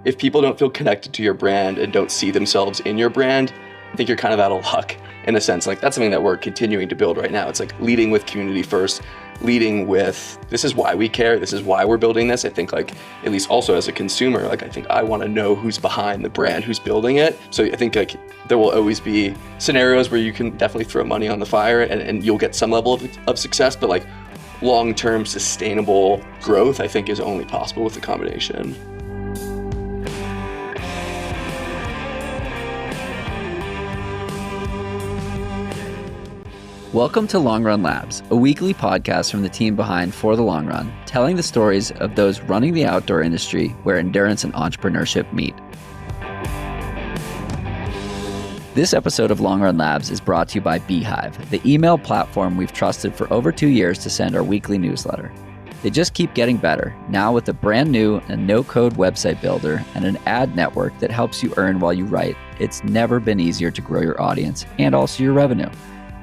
if people don't feel connected to your brand and don't see themselves in your brand, I think you're kind of out of luck in a sense. Like that's something that we're continuing to build right now. It's like leading with community first, leading with, this is why we care, this is why we're building this. I think like, at least also as a consumer, like I think I want to know who's behind the brand, who's building it. So I think like there will always be scenarios where you can definitely throw money on the fire and you'll get some level of success, but like long-term sustainable growth, I think is only possible with the combination. Welcome to Long Run Labs, a weekly podcast from the team behind For the Long Run, telling the stories of those running the outdoor industry where endurance and entrepreneurship meet. This episode of Long Run Labs is brought to you by Beehive, the email platform we've trusted for over 2 years to send our weekly newsletter. They just keep getting better, now with a brand new and no-code website builder and an ad network that helps you earn while you write. It's never been easier to grow your audience and also your revenue.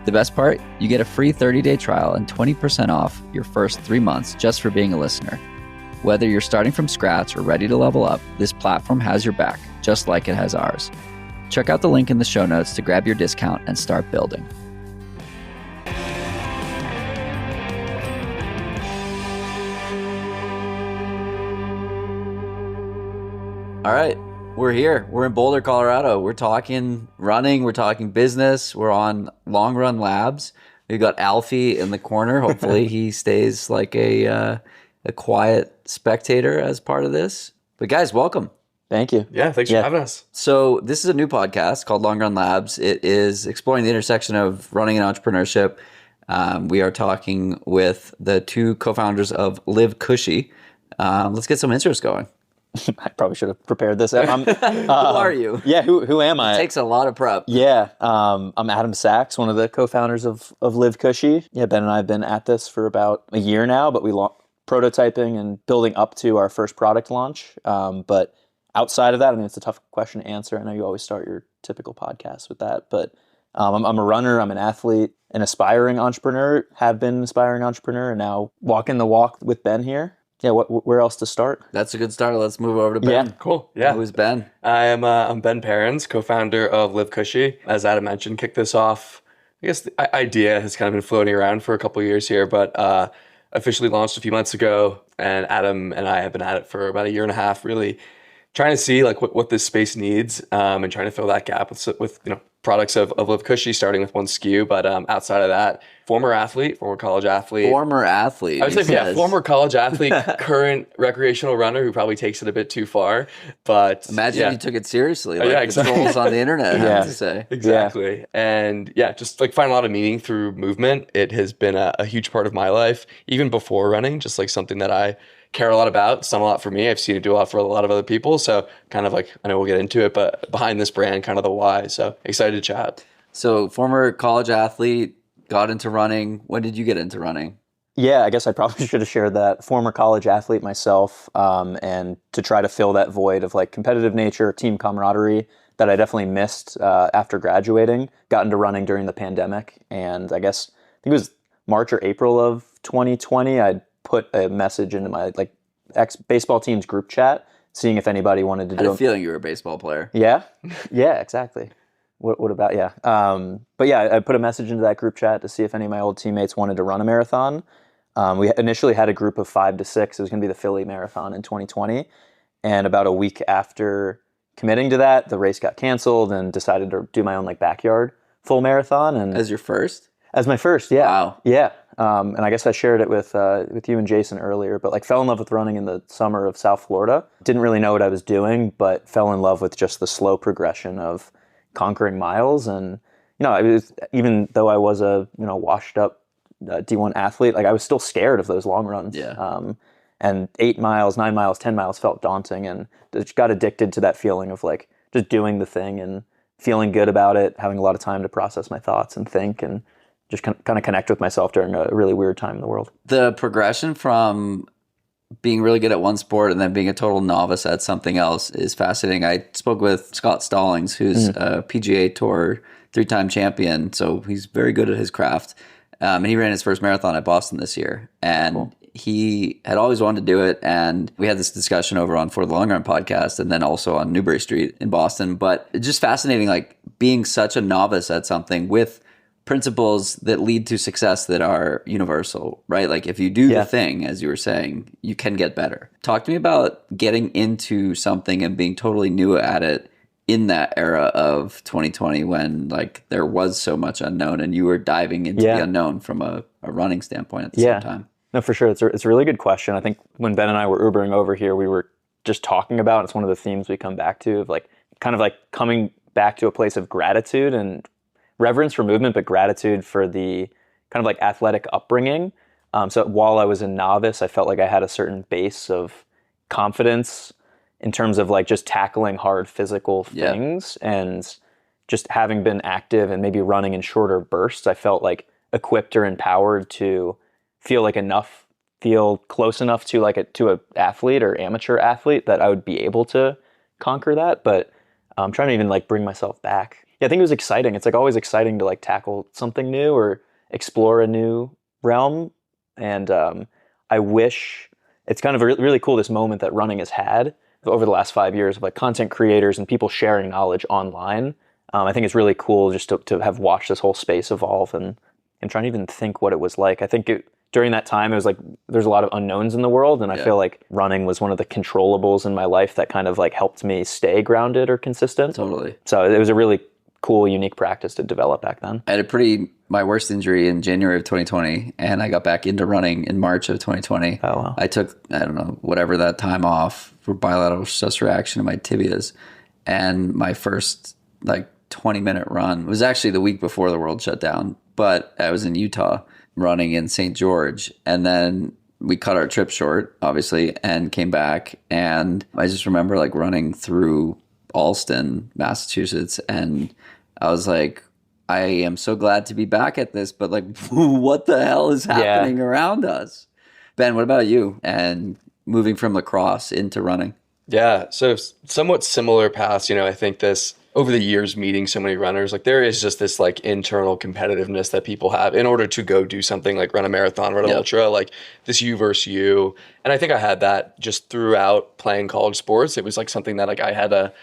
The best part? You get a free 30-day trial and 20% off your first 3 months just for being a listener. Whether you're starting from scratch or ready to level up, this platform has your back, just like it has ours. Check out the link in the show notes to grab your discount and start building. All right. We're here. We're in Boulder, Colorado. We're talking running. We're talking business. We're on Long Run Labs. We've got Alfie in the corner. Hopefully he stays like a quiet spectator as part of this. But guys, welcome. Thank you. Yeah, thanks for having us. So this is a new podcast called Long Run Labs. It is exploring the intersection of running and entrepreneurship. We are talking with the two co-founders of Live Cushy. Let's get some intros going. I probably should have prepared this. Who are you? Yeah, who am I? It takes a lot of prep. Yeah, I'm Adam Saks, one of the co-founders of Live Cushy. Yeah, Ben and I have been at this for about a year now, but we prototyping and building up to our first product launch. But outside of that, I mean, it's a tough question to answer. I know you always start your typical podcast with that, but I'm a runner, I'm an athlete, an aspiring entrepreneur, have been an aspiring entrepreneur, and now walking the walk with Ben here. Yeah, where else to start? That's a good start. Let's move over to Ben. Yeah, cool. Yeah. Who's Ben? I'm Ben Parens, co-founder of Live Cushy. As Adam mentioned, kicked this off. I guess the idea has kind of been floating around for a couple of years here, but officially launched a few months ago. And Adam and I have been at it for about a year and a half, really trying to see like what this space needs and trying to fill that gap with products of Live Cushy, starting with one SKU. But outside of that, former college athlete. Former athlete. I would say, yeah, former college athlete, current recreational runner who probably takes it a bit too far. But imagine if you took it seriously, like exactly. the trolls on the internet, I have to say. Exactly. Yeah. And yeah, just like find a lot of meaning through movement. It has been a huge part of my life, even before running, just like something that I care a lot about. It's done a lot for me. I've seen it do a lot for a lot of other people. So kind of like, I know we'll get into it, but behind this brand, kind of the why. So excited to chat. So former college athlete, got into running. When did you get into running? Yeah, I guess I probably should have shared that. Former college athlete myself, and to try to fill that void of like competitive nature, team camaraderie that I definitely missed after graduating. Got into running during the pandemic. And I think it was March or April of 2020, I'd put a message into my like ex-baseball team's group chat, seeing if anybody wanted to do it. I had a feeling you were a baseball player. Yeah? Yeah, exactly. What about, yeah. But yeah, I put a message into that group chat to see if any of my old teammates wanted to run a marathon. We initially had a group of 5 to 6. It was going to be the Philly Marathon in 2020. And about a week after committing to that, the race got canceled and decided to do my own like backyard full marathon. And as your first? As my first, yeah. Wow. Yeah. And I guess I shared it with you and Jason earlier, but like fell in love with running in the summer of South Florida. Didn't really know what I was doing, but fell in love with just the slow progression of conquering miles. And, it was, even though I was a, washed up D1 athlete, like I was still scared of those long runs. Yeah. And 8 miles, 9 miles, 10 miles felt daunting, and just got addicted to that feeling of like just doing the thing and feeling good about it, having a lot of time to process my thoughts and think and just kind of connect with myself during a really weird time in the world. The progression from being really good at one sport and then being a total novice at something else is fascinating. I spoke with Scott Stallings, who's a PGA Tour 3-time champion, so he's very good at his craft. And he ran his first marathon at Boston this year. And he had always wanted to do it. And we had this discussion over on For the Long Run podcast and then also on Newbury Street in Boston. But it's just fascinating, like being such a novice at something with principles that lead to success that are universal, right? Like if you do the thing, as you were saying, you can get better. Talk to me about getting into something and being totally new at it in that era of 2020 when like there was so much unknown and you were diving into the unknown from a running standpoint at the same time. No, for sure. It's a really good question. I think when Ben and I were Ubering over here, we were just talking about, it's one of the themes we come back to, of like kind of like coming back to a place of gratitude and reverence for movement, but gratitude for the kind of like athletic upbringing. So while I was a novice, I felt like I had a certain base of confidence in terms of like just tackling hard physical things and just having been active and maybe running in shorter bursts, I felt like equipped or empowered to feel close enough to a athlete or amateur athlete that I would be able to conquer that. But I'm trying to even like bring myself back. Yeah, I think it was exciting. It's like always exciting to like tackle something new or explore a new realm. And I wish it's kind of really cool, this moment that running has had over the last 5 years of like content creators and people sharing knowledge online. I think it's really cool just to have watched this whole space evolve and trying to even think what it was like. I think during that time, it was like there's a lot of unknowns in the world, and I feel like running was one of the controllables in my life that kind of like helped me stay grounded or consistent. Totally. So it was a really cool, unique practice to develop back then. I had my worst injury in January of 2020, and I got back into running in March of 2020. Oh, wow. I took, I don't know, whatever that time off for bilateral stress reaction in my tibias, and my first like 20-minute run was actually the week before the world shut down, but I was in Utah running in St. George, and then we cut our trip short, obviously, and came back, and I just remember like running through Allston, Massachusetts, and I was like, I am so glad to be back at this, but like, what the hell is happening around us? Ben, what about you and moving from lacrosse into running? Yeah, so somewhat similar paths. I think this over the years meeting so many runners, like there is just this like internal competitiveness that people have in order to go do something like run a marathon, run an ultra, like this you versus you. And I think I had that just throughout playing college sports. It was like something that like I had a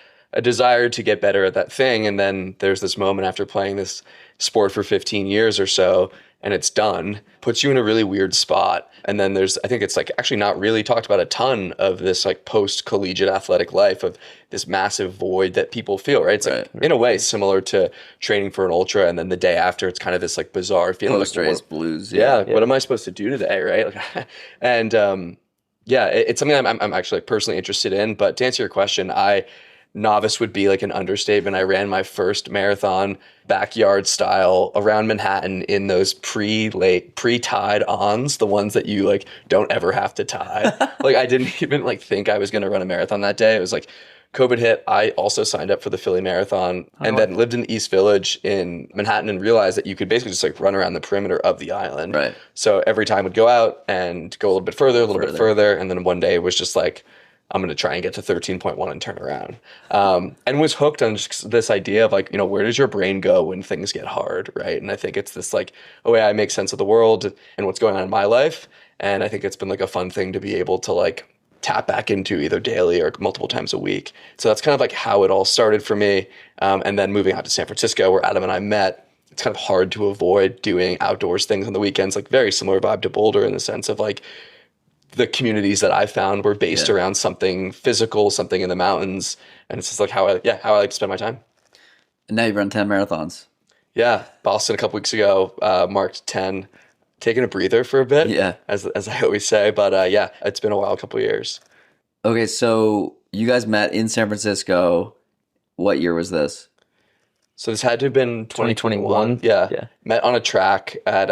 desire to get better at that thing. And then there's this moment after playing this sport for 15 years or so, and it's done, puts you in a really weird spot. And then I think it's like actually not really talked about a ton of this like post-collegiate athletic life of this massive void that people feel, right? It's like in a way similar to training for an ultra, and then the day after it's kind of this like bizarre feeling. Post-race blues. Yeah. What am I supposed to do today, right? And it's something I'm actually personally interested in. But to answer your question, novice would be like an understatement. I ran my first marathon backyard style around Manhattan in those pre-tied ons, the ones that you like don't ever have to tie. Like I didn't even like think I was going to run a marathon that day. It was like COVID hit. I also signed up for the Philly Marathon and then lived in the East Village in Manhattan and realized that you could basically just like run around the perimeter of the island. Right. So every time would go out and go a little bit further, bit further. And then one day it was just like, I'm going to try and get to 13.1 and turn around. And was hooked on just this idea of like, where does your brain go when things get hard, right? And I think it's this like, oh yeah, I make sense of the world and what's going on in my life. And I think it's been like a fun thing to be able to like tap back into either daily or multiple times a week. So that's kind of like how it all started for me. And then moving out to San Francisco where Adam and I met, it's kind of hard to avoid doing outdoors things on the weekends, like very similar vibe to Boulder in the sense of like, the communities that I found were based around something physical, something in the mountains. And it's just like how I like to spend my time. And now you've run 10 marathons. Yeah. Boston a couple weeks ago, marked 10, taking a breather for a bit, as I always say. But it's been a while, a couple of years. Okay. So you guys met in San Francisco. What year was this? So this had to have been 2021. Yeah. Met on a track at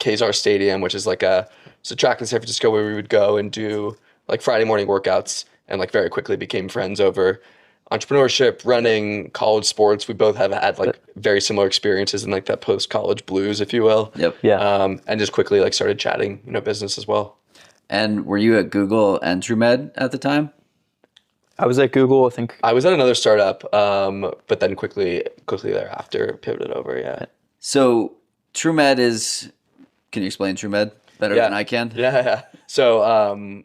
Kazar Stadium, which is like it's a track in San Francisco where we would go and do like Friday morning workouts and like very quickly became friends over entrepreneurship, running, college sports. We both have had like very similar experiences in like that post-college blues, if you will. Yep. Yeah. And just quickly like started chatting, business as well. And were you at Google and TrueMed at the time? I was at Google, I think. I was at another startup, but then quickly thereafter pivoted over, yeah. So TrueMed can you explain TrueMed? better than I can. Yeah. So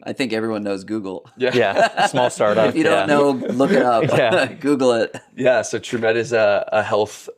I think everyone knows Google. Yeah, small startup. If you don't know, look it up. Yeah. Google it. Yeah, so TrueMed is a health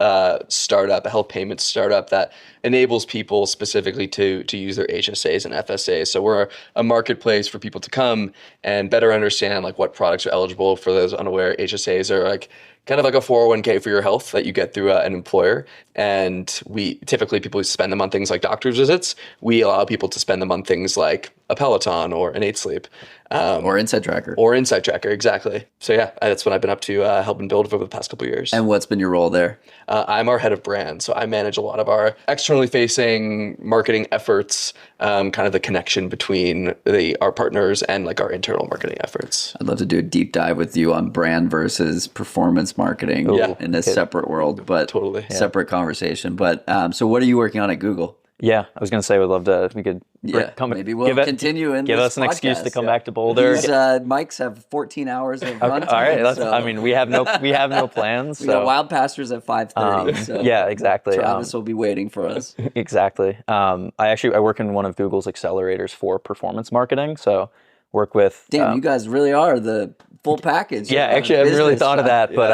startup, a health payments startup that enables people specifically to use their HSAs and FSAs. So we're a marketplace for people to come and better understand like what products are eligible. For those unaware, HSAs are like kind of like a 401k for your health that you get through an employer. And we typically, people spend them on things like doctor's visits. We allow people to spend them on things like a Peloton or an 8 Sleep. Or Inside Tracker. Or Inside Tracker, exactly. So yeah, that's what I've been up to helping build over the past couple of years. And what's been your role there? I'm our head of brand. So I manage a lot of our externally facing marketing efforts, kind of the connection between our partners and like our internal marketing efforts. I'd love to do a deep dive with you on brand versus performance marketing in a separate world, but Totally. separate conversation. But so what are you working on at Google? Yeah, I was going to say, we'd love to, we could maybe we'll continue in give this us an excuse podcast. to come back to Boulder. These mics have 14 hours of runtime. All right, so I mean, we have no plans. we got Wild Pastures at 5:30. So yeah, exactly. Travis will be waiting for us. Exactly. I work in one of Google's accelerators for performance marketing. So work with. Damn, you guys really are the full package. Yeah, actually, I haven't really thought of that, but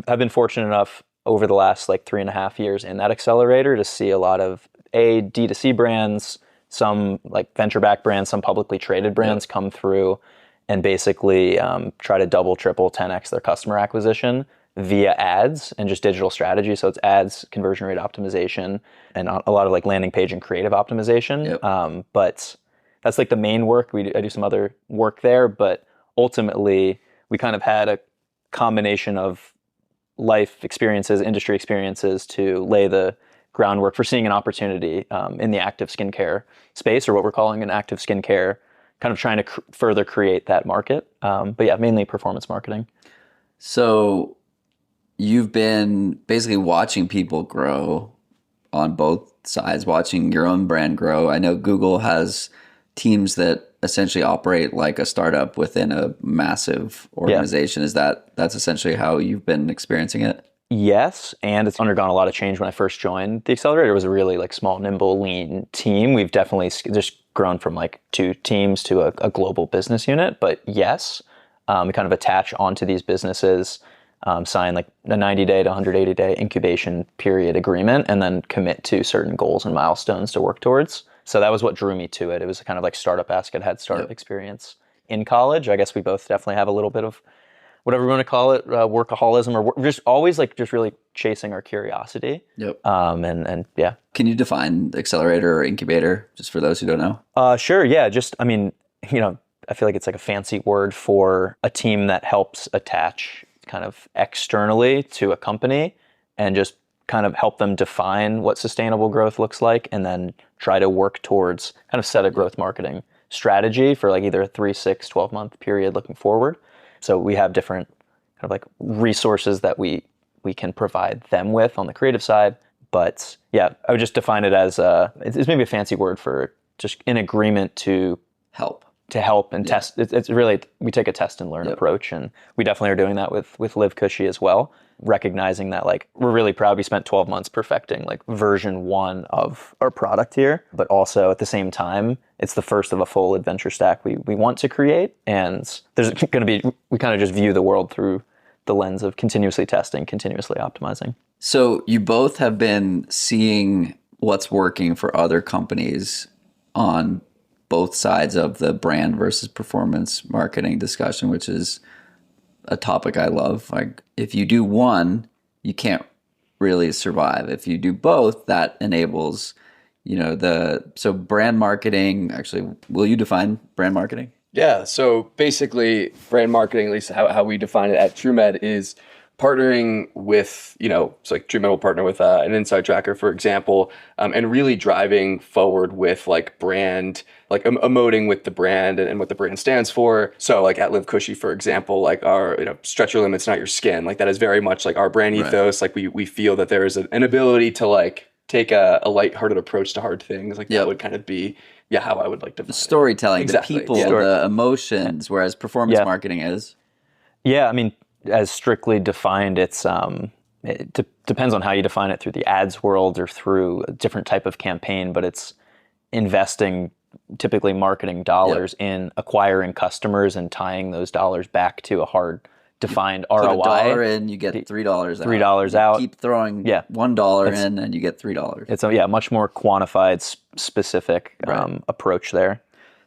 I've been fortunate enough over the last like 3.5 years in that accelerator to see a lot of D2C brands, some like venture-backed brands, some publicly traded brands come through and basically try to double, triple, 10x their customer acquisition via ads and just digital strategy. So it's ads, conversion rate optimization, and a lot of like landing page and creative optimization. But that's like the main work. I do some other work there, but ultimately we kind of had a combination of life experiences, industry experiences to lay the groundwork for seeing an opportunity in the active skincare space, or what we're calling an active skincare, kind of trying to further create that market. But yeah, mainly performance marketing. So you've been basically watching people grow on both sides, watching your own brand grow. I know Google has teams that essentially operate like a startup within a massive organization. That's essentially how you've been experiencing it? Yes, and it's undergone a lot of change. When I first joined the accelerator, it was a really like small, nimble, lean team. We've definitely just grown from like 2 teams to a global business unit. But yes, we kind of attach onto these businesses, sign like a 90-day to 180-day incubation period agreement, and then commit to certain goals and milestones to work towards. So that was what drew me to it. It was kind of like startup-esque. I'd had startup experience in college. I guess we both definitely have a little bit of whatever we want to call it, workaholism, or just always like just really chasing our curiosity. Yep. And yeah. Can you define accelerator or incubator, just for those who don't know? Sure. Yeah. Just, I mean, I feel like it's like a fancy word for a team that helps attach kind of externally to a company and just kind of help them define what sustainable growth looks like, and then try to work towards kind of set a growth marketing strategy for like either a 3, 6, 12-month period looking forward. So we have different kind of like resources that we can provide them with on the creative side. But yeah, I would just define it as it's maybe a fancy word for just an agreement to help and test. It's really, we take a test and learn approach, and we definitely are doing that with Live Cushy as well. Recognizing that like we're really proud we spent 12 months perfecting like version 1 of our product here, but also at the same time it's the first of a full adventure stack we want to create, and there's going to be, we kind of just view the world through the lens of continuously testing, continuously optimizing. So you both have been seeing what's working for other companies on both sides of the brand versus performance marketing discussion, which is a topic I love. Like if you do one, you can't really survive. If you do both, that enables, so brand marketing, actually, will you define brand marketing? Yeah, so basically brand marketing, at least how we define it at TrueMed, is partnering with, so like TrueMed will partner with an Inside Tracker, for example, and really driving forward with like brand, like emoting with the brand and what the brand stands for. So like at Live Cushy, for example, like our, stretch your limits, not your skin. Like that is very much like our brand ethos. Like we feel that there is an ability to like take a lighthearted approach to hard things. Like that would kind of be, how I would like to. The storytelling, exactly. The people, the emotions, whereas performance marketing is. Yeah, I mean, as strictly defined, it's it depends on how you define it, through the ads world or through a different type of campaign, but it's investing typically marketing dollars in acquiring customers and tying those dollars back to a hard defined ROI. Put $1 in, you get $3 out. $3 out. Keep throwing $1 in, and you get $3. It's a much more quantified, specific approach there.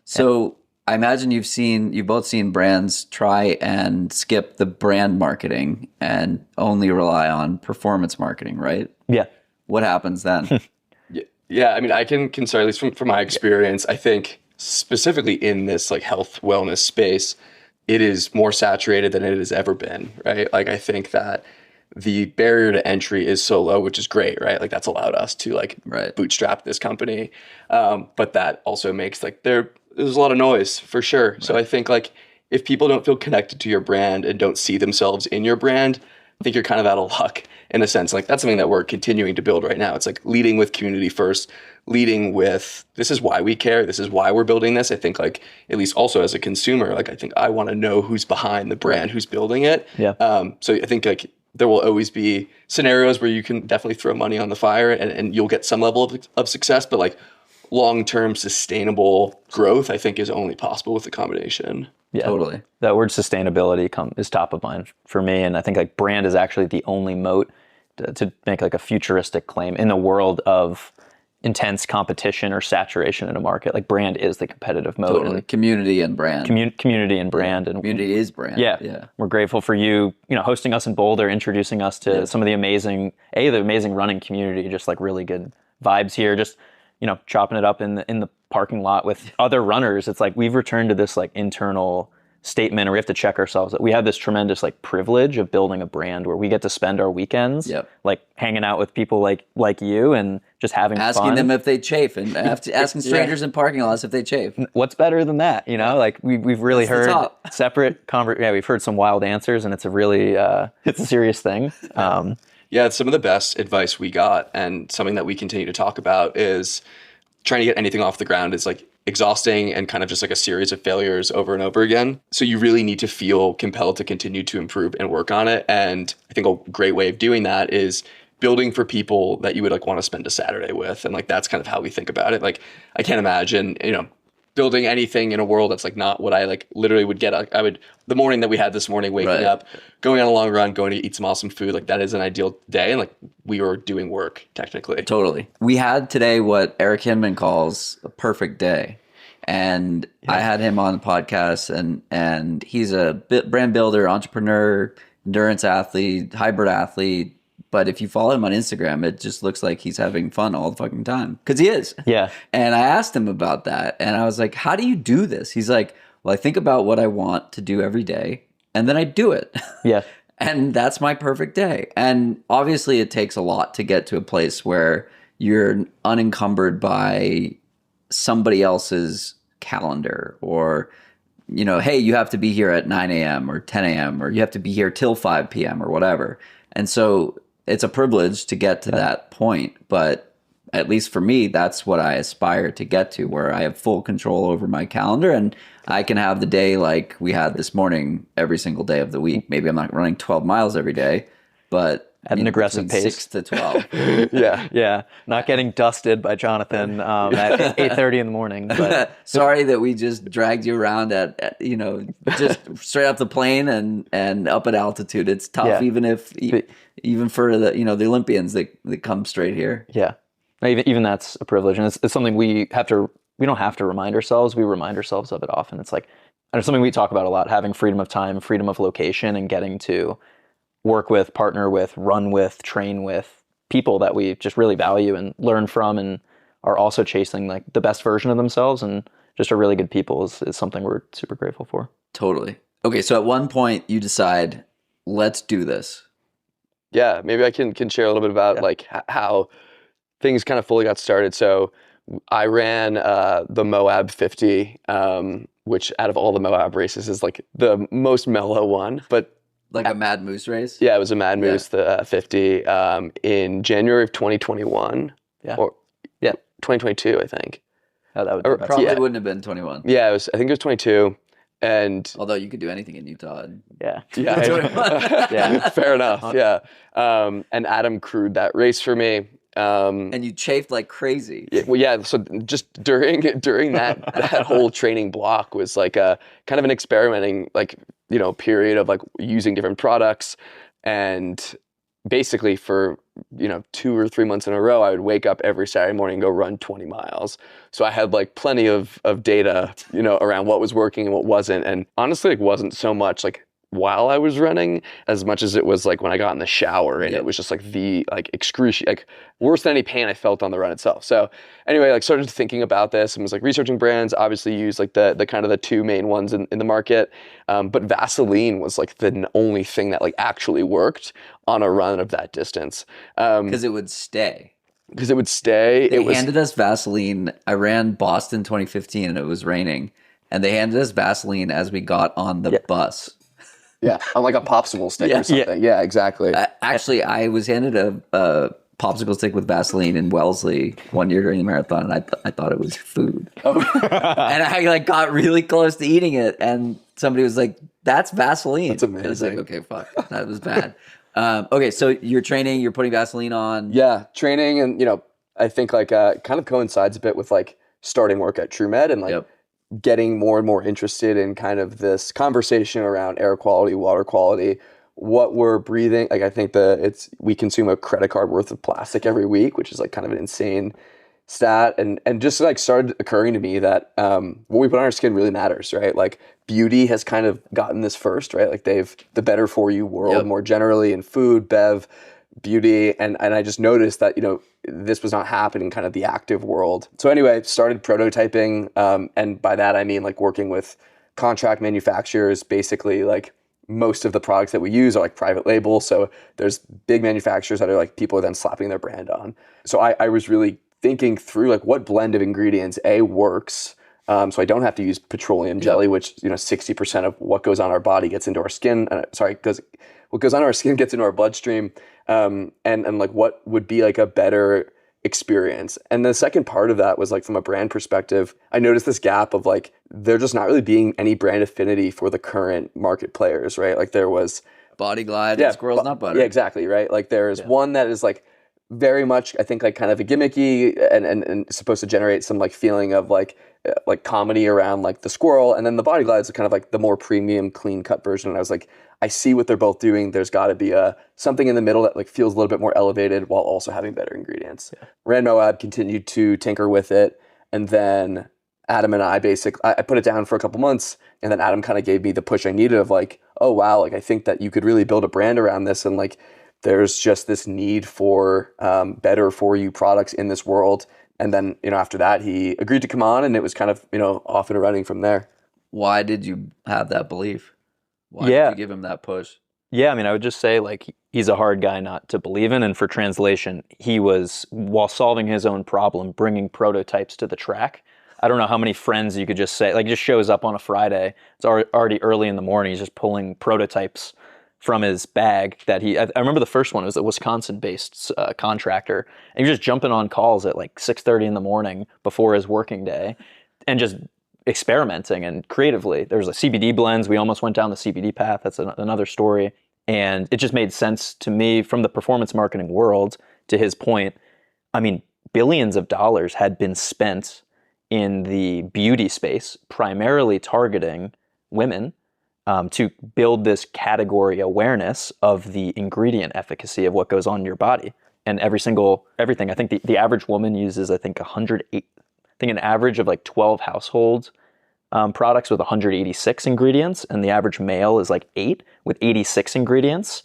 So I imagine you've both seen brands try and skip the brand marketing and only rely on performance marketing, right? Yeah. What happens then? Yeah, I mean, I can start, at least from my experience. I think specifically in this like health wellness space, it is more saturated than it has ever been, right? Like, I think that the barrier to entry is so low, which is great, right? Like, that's allowed us to like bootstrap this company. But that also makes like there's a lot of noise for sure. Right. So I think like if people don't feel connected to your brand and don't see themselves in your brand, I think you're kind of out of luck in a sense. Like, that's something that we're continuing to build right now. It's like leading with community first, leading with, this is why we care. This is why we're building this. I think like, at least also as a consumer, like, I think I want to know who's behind the brand, who's building it. Yeah. So I think like there will always be scenarios where you can definitely throw money on the fire and you'll get some level of success, but like long-term sustainable growth, I think, is only possible with the combination. Yeah, totally. That word sustainability is top of mind for me. And I think like brand is actually the only moat to make like a futuristic claim in the world of intense competition or saturation in a market. Like, brand is the competitive moat. Totally. And community and brand. Community and brand. And community is brand. Yeah. We're grateful for you hosting us in Boulder, introducing us to some of the amazing running community, just like really good vibes here. Just, chopping it up in the parking lot with other runners. It's like we've returned to this like internal statement, or we have to check ourselves that we have this tremendous like privilege of building a brand where we get to spend our weekends like hanging out with people like you and just having asking fun. them if they chafe, and asking strangers in parking lots if they chafe. What's better than that? Like we've really heard separate we've heard some wild answers, and it's a really it's a serious thing. Yeah, some of the best advice we got, and something that we continue to talk about, is trying to get anything off the ground is like exhausting and kind of just like a series of failures over and over again. So you really need to feel compelled to continue to improve and work on it. And I think a great way of doing that is building for people that you would like want to spend a Saturday with. And like, that's kind of how we think about it. Like, I can't imagine, building anything in a world that's like not what I like literally would get. I would, the morning that we had this morning, waking up, going on a long run, going to eat some awesome food, like that is an ideal day. And like, we were doing work technically. Totally. We had today what Eric Hinman calls a perfect day. And I had him on the podcast, and he's a brand builder, entrepreneur, endurance athlete, hybrid athlete. But if you follow him on Instagram, it just looks like he's having fun all the fucking time. Because he is. Yeah. And I asked him about that. And I was like, how do you do this? He's like, well, I think about what I want to do every day, and then I do it. Yeah. And that's my perfect day. And obviously it takes a lot to get to a place where you're unencumbered by somebody else's calendar, or, hey, you have to be here at 9 a.m. or 10 a.m. or you have to be here till 5 p.m. or whatever. And so it's a privilege to get to that point. But at least for me, that's what I aspire to get to, where I have full control over my calendar and I can have the day like we had this morning every single day of the week. Maybe I'm not running 12 miles every day, but at an aggressive pace. 6 to 12. Yeah. Not getting dusted by Jonathan at 8:30 in the morning. But sorry that we just dragged you around at just straight up the plane and up at altitude. It's tough, even for the the Olympians that come straight here. Yeah, even that's a privilege, and it's something we don't have to remind ourselves. We remind ourselves of it often. It's like, and it's something we talk about a lot: having freedom of time, freedom of location, and getting to work with, partner with, run with, train with people that we just really value and learn from, and are also chasing like the best version of themselves, and just are really good people is something we're super grateful for. Totally. Okay, so at one point you decide, let's do this. Yeah, maybe I can share a little bit about like how things kind of fully got started. So I ran the Moab 50, which out of all the Moab races is like the most mellow one, but like a Mad Moose race? Yeah, it was a Mad Moose, the 50, in January of 2021. Yeah. Or 2022, I think. Oh, that would probably wouldn't have been 21. Yeah, I think it was 22. And although you could do anything in Utah. Yeah. Fair enough. Yeah. And Adam crewed that race for me. And you chafed like crazy. Well, yeah. So just during that whole training block was like a kind of an experimenting period of like using different products, and basically for 2 or 3 months in a row, I would wake up every Saturday morning and go run 20 miles. So I had like plenty of data around what was working and what wasn't, and honestly it wasn't so much like while I was running as much as it was like when I got in the shower, and it was just like the excruciating, like worse than any pain I felt on the run itself. So anyway, like started thinking about this and was like researching brands, obviously used like the kind of the two main ones in the market. But Vaseline was like the only thing that like actually worked on a run of that distance. Because it would stay. Because it would stay. They handed us Vaseline. I ran Boston 2015 and it was raining. And they handed us Vaseline as we got on the bus. Yeah, on like a popsicle stick or something. Yeah, exactly. Actually, I was handed a popsicle stick with Vaseline in Wellesley one year during the marathon, and I thought it was food. Oh. And I like got really close to eating it, and somebody was like, "That's Vaseline." That's amazing. And I was like, "Okay, fuck, that was bad." Okay, so you're training, you're putting Vaseline on. Yeah, training, and I think like kind of coincides a bit with like starting work at TrueMed and like getting more and more interested in kind of this conversation around air quality, water quality, what we're breathing. Like I think we consume a credit card worth of plastic every week, which is like kind of an insane stat. And just like started occurring to me that what we put on our skin really matters, right? Like beauty has kind of gotten this first, right? Like the better for you world more generally in food, bev, beauty, and I just noticed that this was not happening in kind of the active world. So anyway, started prototyping, and by that I mean like working with contract manufacturers. Basically, like most of the products that we use are like private label, so there's big manufacturers that are like people are then slapping their brand on. So I was really thinking through like what blend of ingredients works, so I don't have to use petroleum jelly, which 60% of what goes on our body gets into our skin. What goes on our skin gets into our bloodstream, and like what would be like a better experience. And the second part of that was like from a brand perspective, I noticed this gap of like there just not really being any brand affinity for the current market players, right? Like there was Body Glide and Squirrels Nut Butter. Yeah, exactly, right? Like there's one that is like very much, I think, like kind of a gimmicky and supposed to generate some like feeling of like comedy around like the squirrel, and then the Body Glide is kind of like the more premium, clean cut version. And I was like, I see what they're both doing. There's got to be something in the middle that like feels a little bit more elevated while also having better ingredients. Ran Moab, continued to tinker with it, and then Adam and I put it down for a couple months, and then Adam kind of gave me the push I needed of like, oh wow, like I think that you could really build a brand around this, and like there's just this need for better for you products in this world. And then after that he agreed to come on, and it was kind of off and running from there. Why did you have that belief? Why did you give him that push? Yeah, I mean, I would just say like he's a hard guy not to believe in, and for translation, he was, while solving his own problem, bringing prototypes to the track. I don't know how many friends you could just say, like, just shows up on a Friday. It's already early in the morning. He's just pulling prototypes from his bag that I remember the first one was a Wisconsin-based contractor. And he was just jumping on calls at like 6:30 in the morning before his working day and just experimenting and creatively. There was a CBD blends. We almost went down the CBD path. That's another story. And it just made sense to me from the performance marketing world. To his point, I mean, billions of dollars had been spent in the beauty space, primarily targeting women, to build this category awareness of the ingredient efficacy of what goes on in your body. And everything, I think the average woman uses, I think 108, an average of like 12 household products with 186 ingredients, and the average male is like 8 with 86 ingredients,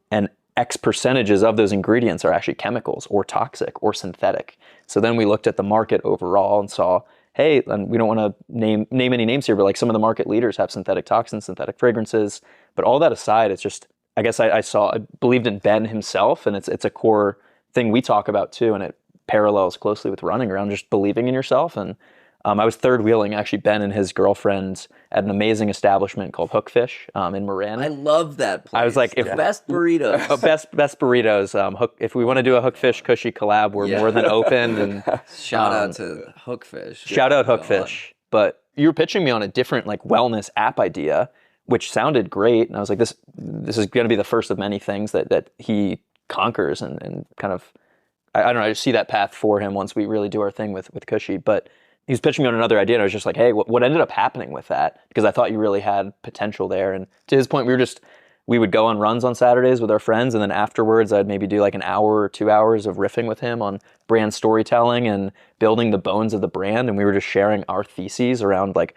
and X percentages of those ingredients are actually chemicals or toxic or synthetic. So then we looked at the market overall and saw, hey, and we don't want to name any names here, but like some of the market leaders have synthetic toxins, synthetic fragrances. But all that aside, it's just, I guess I believed in Ben himself, and it's a core thing we talk about too, and it parallels closely with running, around just believing in yourself. And I was third wheeling actually Ben and his girlfriend at an amazing establishment called Hookfish in Marin. I love that place. I was like, best burritos. best burritos. If we want to do a Hookfish Cushy collab, we're more than open. And shout out to Hookfish. Shout out Hookfish. But you were pitching me on a different like wellness app idea, which sounded great, and I was like, this is going to be the first of many things that he conquers and kind of I don't know, I just see that path for him once we really do our thing with Cushy. But he was pitching me on another idea, and I was just like, hey, what ended up happening with that? Because I thought you really had potential there. And to his point, we would go on runs on Saturdays with our friends, and then afterwards I'd maybe do like an hour or 2 hours of riffing with him on brand storytelling and building the bones of the brand. And we were just sharing our theses around like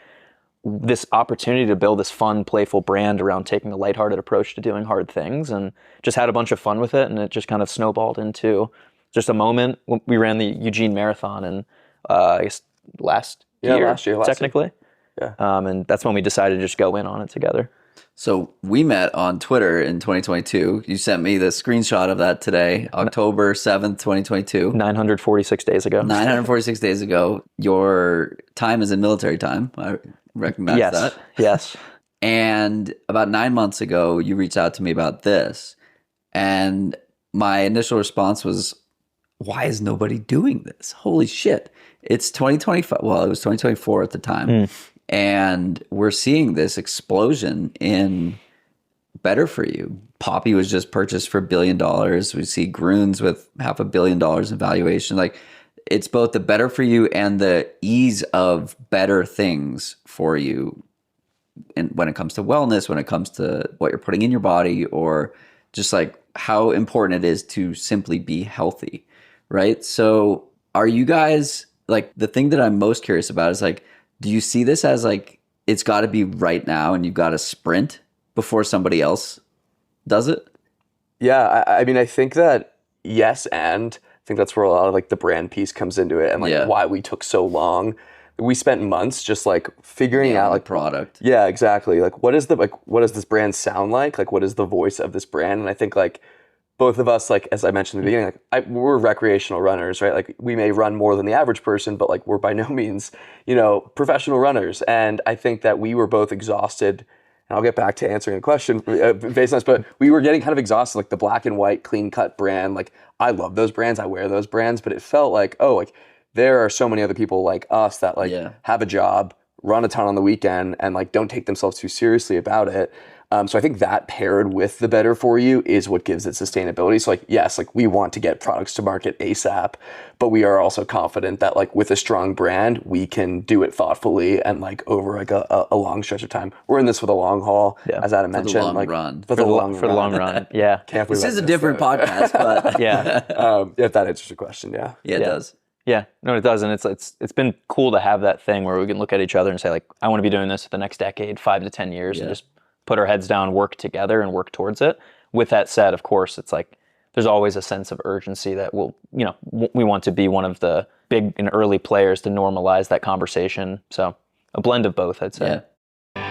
this opportunity to build this fun, playful brand around taking a lighthearted approach to doing hard things, and just had a bunch of fun with it. And it just kind of snowballed into just a moment. We ran the Eugene Marathon in, I guess, last year, technically. Yeah. And that's when we decided to just go in on it together. So we met on Twitter in 2022. You sent me the screenshot of that today, October 7th, 2022. 946 days ago. 946 days ago. Your time is in military time. I recognize that. Yes. And about 9 months ago, you reached out to me about this. And my initial response was, why is nobody doing this? Holy shit. It's 2025. Well, it was 2024 at the time. And we're seeing this explosion in better for you. Poppy was just purchased for $1 billion. We see Groons with $500 million in valuation. Like, it's both the better for you and the ease of better things for you. And when it comes to wellness, when it comes to what you're putting in your body, or just like how important it is to simply be healthy, right? So are you guys, like, the thing that I'm most curious about is like, do you see this as like, it's got to be right now and you've got to sprint before somebody else does it? Yeah, I mean, I think that yes, and I think that's where a lot of like the brand piece comes into it, and like why we took so long. We spent months just like figuring out like product. Yeah, exactly. Like what does this brand sound like? Like what is the voice of this brand? And I think like both of us, like as I mentioned in the beginning, like we're recreational runners, right? Like we may run more than the average person, but like we're by no means, professional runners. And I think that we were both exhausted. And I'll get back to answering a question based on this, but we were getting kind of exhausted, like the black and white, clean cut brand. Like I love those brands, I wear those brands, but it felt like, there are so many other people like us that have a job, run a ton on the weekend, and like don't take themselves too seriously about it. So I think that paired with the better for you is what gives it sustainability. So like, yes, like we want to get products to market ASAP, but we are also confident that like with a strong brand, we can do it thoughtfully and like over like a long stretch of time. We're in this for the long haul, as Adam mentioned. For the long run. Yeah. This is a different podcast, but if that answers your question, yeah. Yeah, it does. Yeah, no, it does, and it's been cool to have that thing where we can look at each other and say like, I want to be doing this for the next decade, 5 to 10 years, and just put our heads down, work together, and work towards it. With that said, of course, it's like there's always a sense of urgency that we want to be one of the big and early players to normalize that conversation. So a blend of both, I'd say. Yeah.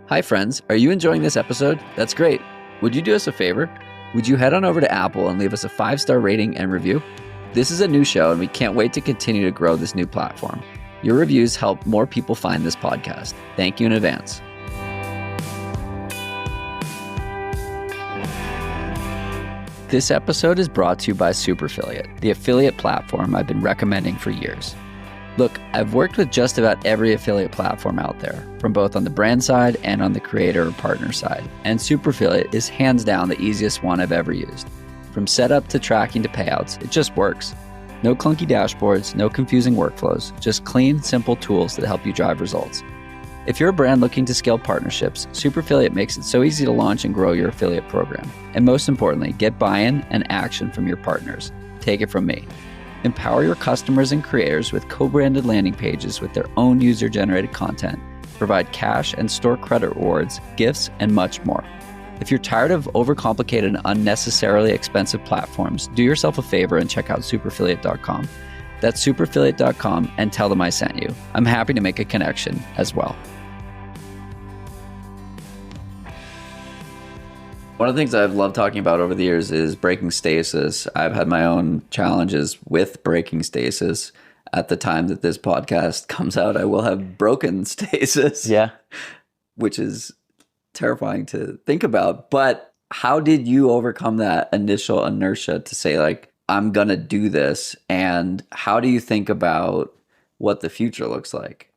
Hi, friends. Are you enjoying this episode? That's great. Would you do us a favor? Would you head on over to Apple and leave us a 5-star rating and review? This is a new show, and we can't wait to continue to grow this new platform. Your reviews help more people find this podcast. Thank you in advance. This episode is brought to you by Superfiliate, the affiliate platform I've been recommending for years. Look, I've worked with just about every affiliate platform out there, from both on the brand side and on the creator or partner side. And Superfiliate is hands down the easiest one I've ever used. From setup to tracking to payouts, it just works. No clunky dashboards, no confusing workflows, just clean, simple tools that help you drive results. If you're a brand looking to scale partnerships, Superfiliate makes it so easy to launch and grow your affiliate program. And most importantly, get buy-in and action from your partners. Take it from me. Empower your customers and creators with co-branded landing pages with their own user-generated content. Provide cash and store credit rewards, gifts, and much more. If you're tired of overcomplicated and unnecessarily expensive platforms, do yourself a favor and check out superfiliate.com. That's superfiliate.com and tell them I sent you. I'm happy to make a connection as well. One of the things I've loved talking about over the years is breaking stasis. I've had my own challenges with breaking stasis. At the time that this podcast comes out, I will have broken stasis. Yeah. Which is terrifying to think about. But how did you overcome that initial inertia to say, like, I'm going to do this? And how do you think about what the future looks like?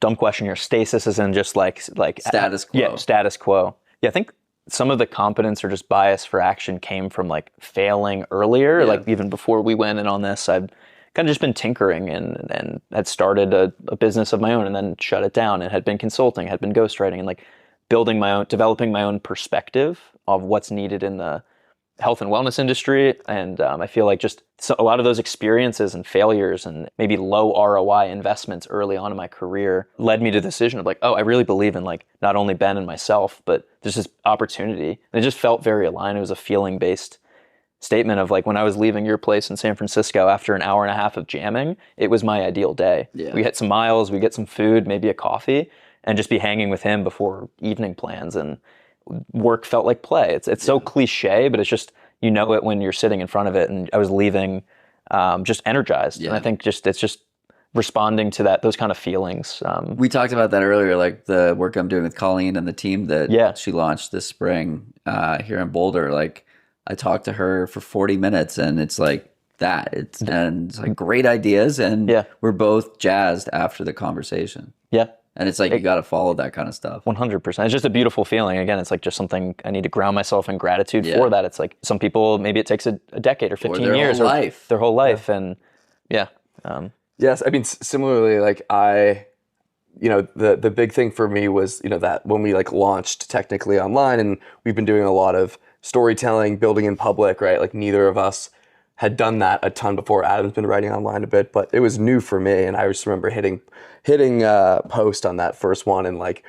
Dumb question here. Stasis is in just like status quo. Yeah, status quo. Yeah, I think some of the competence or just bias for action came from like failing earlier. Like even before we went in on this, I've kind of just been tinkering and had started a business of my own and then shut it down, and had been consulting, had been ghostwriting, and like developing my own perspective of what's needed in the health and wellness industry. And I feel like just a lot of those experiences and failures and maybe low ROI investments early on in my career led me to the decision of like, oh, I really believe in like not only Ben and myself, but there's this opportunity. And it just felt very aligned. It was a feeling-based statement of like, when I was leaving your place in San Francisco after an hour and a half of jamming, it was my ideal day. Yeah. We hit some miles, we get some food, maybe a coffee, and just be hanging with him before evening plans. And work felt like play. It's so cliche, but it's just, you know it when you're sitting in front of it. And I was leaving just energized. And I think it's just responding to those kind of feelings. We talked about that earlier, like the work I'm doing with Colleen and the team that she launched this spring here in Boulder. Like I talked to her for 40 minutes and it's like that. It's like great ideas, and we're both jazzed after the conversation. Yeah. And it's like, you got to follow that kind of stuff. 100%. It's just a beautiful feeling. Again, it's like just something I need to ground myself in gratitude for that. It's like some people, maybe it takes a decade or 15 years. Whole life. Their whole life. And yes. I mean, similarly, like the big thing for me was, that when we like launched technically online, and we've been doing a lot of storytelling, building in public, right? Like neither of us had done that a ton before. Adam's been writing online a bit, but it was new for me. And I just remember hitting post on that first one and like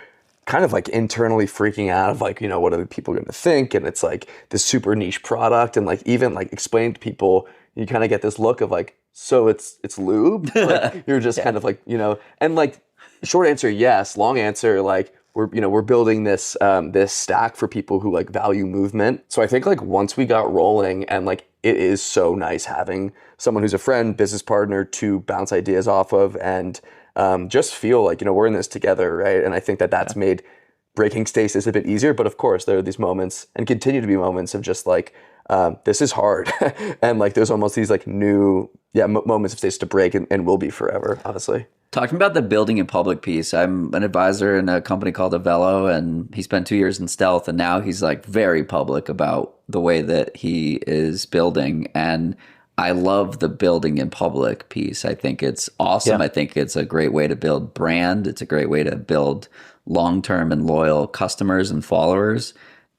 kind of like internally freaking out of like, what are the people going to think? And it's like this super niche product, and like even like explaining to people, you kind of get this look of like, so it's lube? Like you're just kind of like, and like short answer, yes. Long answer, like we're building this this stack for people who like value movement. So I think like once we got rolling, and like it is so nice having someone who's a friend, business partner to bounce ideas off of, and just feel like, we're in this together, right? And I think that's made breaking stasis a bit easier. But of course, there are these moments, and continue to be moments, of just like, this is hard. And like there's almost these like new moments of stasis to break, and will be forever, honestly. Talking about the building in public piece, I'm an advisor in a company called Avello, and he spent 2 years in stealth, and now he's like very public about the way that he is building. And I love the building in public piece. I think it's awesome. I think it's a great way to build brand. It's a great way to build long-term and loyal customers and followers.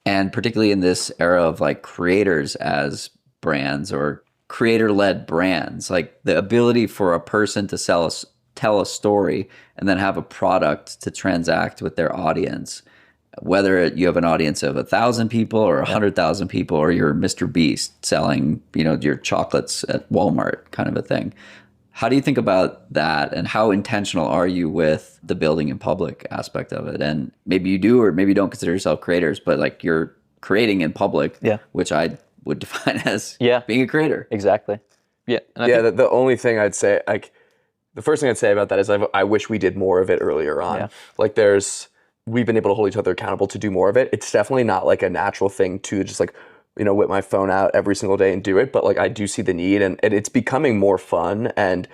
And particularly in this era of like creators as brands or creator-led brands, like the ability for a person to tell a story and then have a product to transact with their audience, whether you have an audience of 1,000 people or 100,000 people, or you're Mr. Beast selling, your chocolates at Walmart kind of a thing. How do you think about that, and how intentional are you with the building in public aspect of it? And maybe you do, or maybe you don't consider yourself creators, but like you're creating in public, which I would define as being a creator. Exactly. Yeah. And the only thing I'd say, like, the first thing I'd say about that is I wish we did more of it earlier on. Like we've been able to hold each other accountable to do more of it. It's definitely not like a natural thing to just like, whip my phone out every single day and do it. But like, I do see the need, and it's becoming more fun, and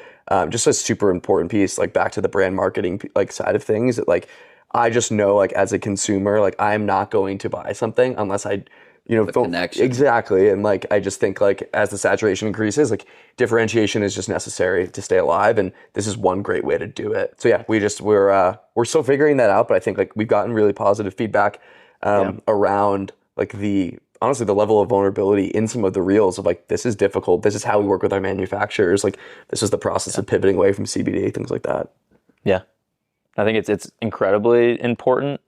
just a super important piece, like back to the brand marketing like side of things, that like, I just know like as a consumer, like I'm not going to buy something unless I, connection. Exactly. And like, I just think like as the saturation increases, like differentiation is just necessary to stay alive. And this is one great way to do it. So yeah, we're still figuring that out, but I think like we've gotten really positive feedback around like honestly the level of vulnerability in some of the reels of like, this is difficult. This is how we work with our manufacturers. Like this is the process of pivoting away from CBD, things like that. Yeah. I think it's incredibly important.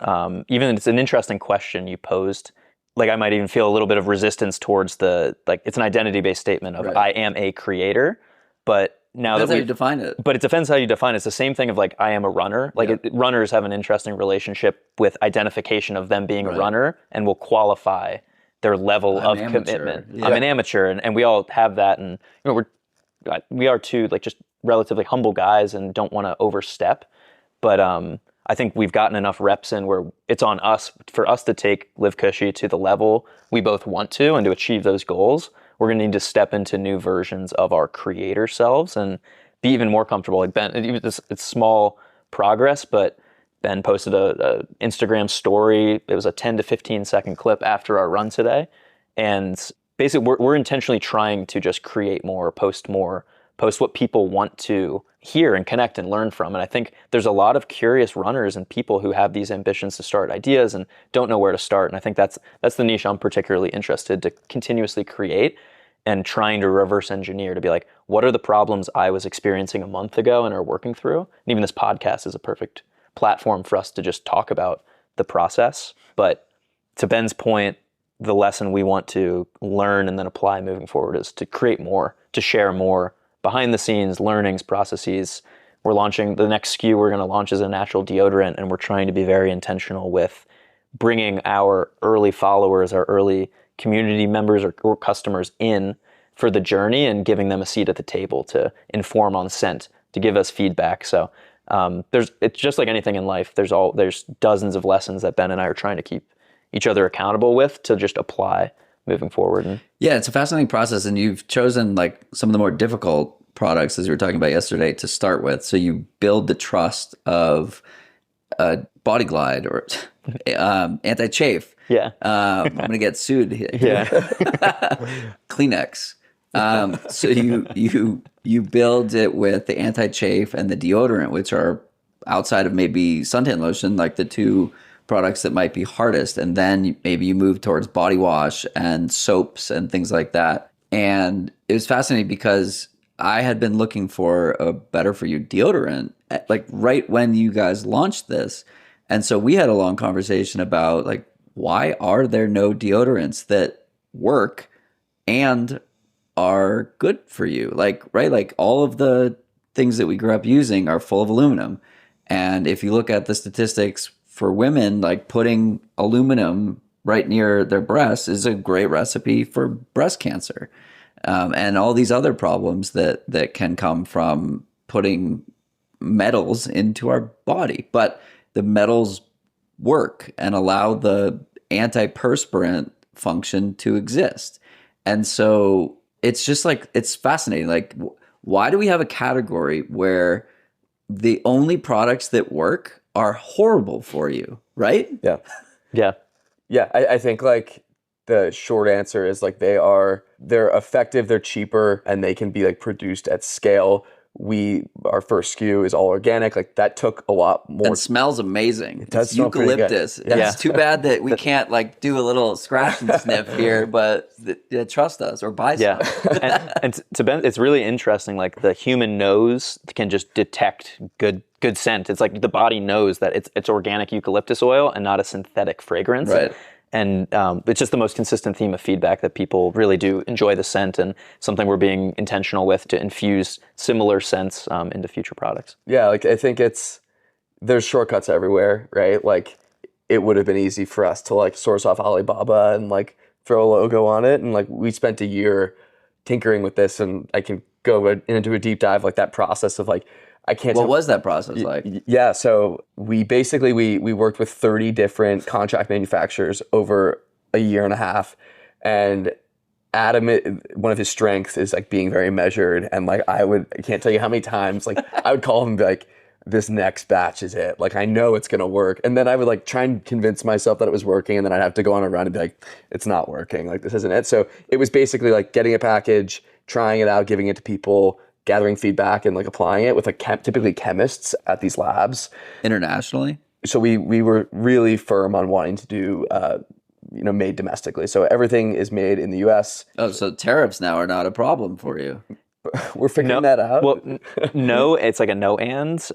Even it's an interesting question you posed. Like I might even feel a little bit of resistance towards it's an identity-based statement of I am a creator, but now depends how you define it. But it depends how you define it. It's the same thing of like I am a runner. Like runners have an interesting relationship with identification of them being a runner, and will qualify their level of commitment. Yeah. I'm an amateur, and we all have that, and we are too like just relatively humble guys and don't want to overstep, but I think we've gotten enough reps in where it's on us, for us to take Live Cushy to the level we both want to, and to achieve those goals. We're going to need to step into new versions of our creator selves and be even more comfortable. Like Ben, it's small progress, but Ben posted a Instagram story. It was a 10 to 15 second clip after our run today. And basically we're intentionally trying to just create more, post what people want to hear and connect and learn from. And I think there's a lot of curious runners and people who have these ambitions to start ideas and don't know where to start. And I think that's the niche I'm particularly interested to continuously create, and trying to reverse engineer to be like, what are the problems I was experiencing a month ago and are working through? And even this podcast is a perfect platform for us to just talk about the process. But to Ben's point, the lesson we want to learn and then apply moving forward is to create more, to share more behind the scenes learnings, processes. We're launching the next SKU we're going to launch is a natural deodorant, and we're trying to be very intentional with bringing our early followers, our early community members or customers in for the journey and giving them a seat at the table to inform on scent, to give us feedback. So it's just like anything in life. There's dozens of lessons that Ben and I are trying to keep each other accountable with to just apply moving forward. Yeah, it's a fascinating process, and you've chosen like some of the more difficult products, as we were talking about yesterday, to start with. So you build the trust of Body Glide or anti-chafe. Yeah. I'm going to get sued here. Yeah. Kleenex. So you build it with the anti-chafe and the deodorant, which are outside of maybe suntan lotion, like the two products that might be hardest. And then maybe you move towards body wash and soaps and things like that. And it was fascinating because I had been looking for a better for you deodorant, like right when you guys launched this. And so we had a long conversation about like, why are there no deodorants that work and are good for you? Like, right? Like all of the things that we grew up using are full of aluminum. And if you look at the statistics for women, like putting aluminum right near their breasts is a great recipe for breast cancer. And all these other problems that can come from putting metals into our body. But the metals work and allow the antiperspirant function to exist. And so it's just like, it's fascinating. Like, why do we have a category where the only products that work are horrible for you, right? Yeah. Yeah. Yeah, I think like the short answer is like they're effective, they're cheaper, and they can be like produced at scale. Our first SKU is all organic. Like that took a lot more. And smells amazing. It does it's smell pretty good. eucalyptus. Yeah. It's too bad that we can't like do a little scratch and sniff here, but trust us or buy some. Yeah. and to Ben, it's really interesting. Like the human nose can just detect good scent. It's like the body knows that it's organic eucalyptus oil and not a synthetic fragrance. Right. And it's just the most consistent theme of feedback that people really do enjoy the scent, and something we're being intentional with to infuse similar scents into future products. Yeah, like I think there's shortcuts everywhere, right? Like it would have been easy for us to like source off Alibaba and like throw a logo on it. And like we spent a year tinkering with this, and I can go into a deep dive, like that process of like, What was that process like? Yeah, so we basically we worked with 30 different contract manufacturers over a year and a half, and Adam, one of his strengths is like being very measured, and like I can't tell you how many times like I would call him and be like, this next batch is it. Like I know it's gonna work, and then I would like try and convince myself that it was working, and then I'd have to go on a run and be like, it's not working. Like this isn't it. So it was basically like getting a package, trying it out, giving it to people, gathering feedback and like applying it with like typically chemists at these labs Internationally. So we were really firm on wanting to do made domestically. So everything is made in the US. Oh, so tariffs now are not a problem for you. We're figuring that out. Well, no, it's like a no and.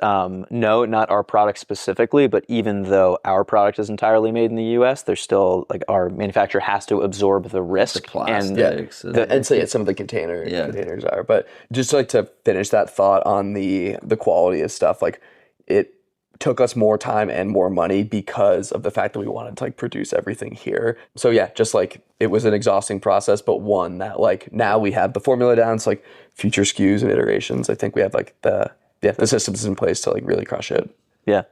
No, not our product specifically, but even though our product is entirely made in the U.S., there's still like our manufacturer has to absorb the risk. The plastics. And so some of the containers are. But just like to finish that thought on the quality of stuff, like it took us more time and more money because of the fact that we wanted to like produce everything here. So yeah, just like it was an exhausting process, but one that like now we have the formula down. So like future SKUs and iterations, I think we have like the systems in place to like really crush it. Yeah.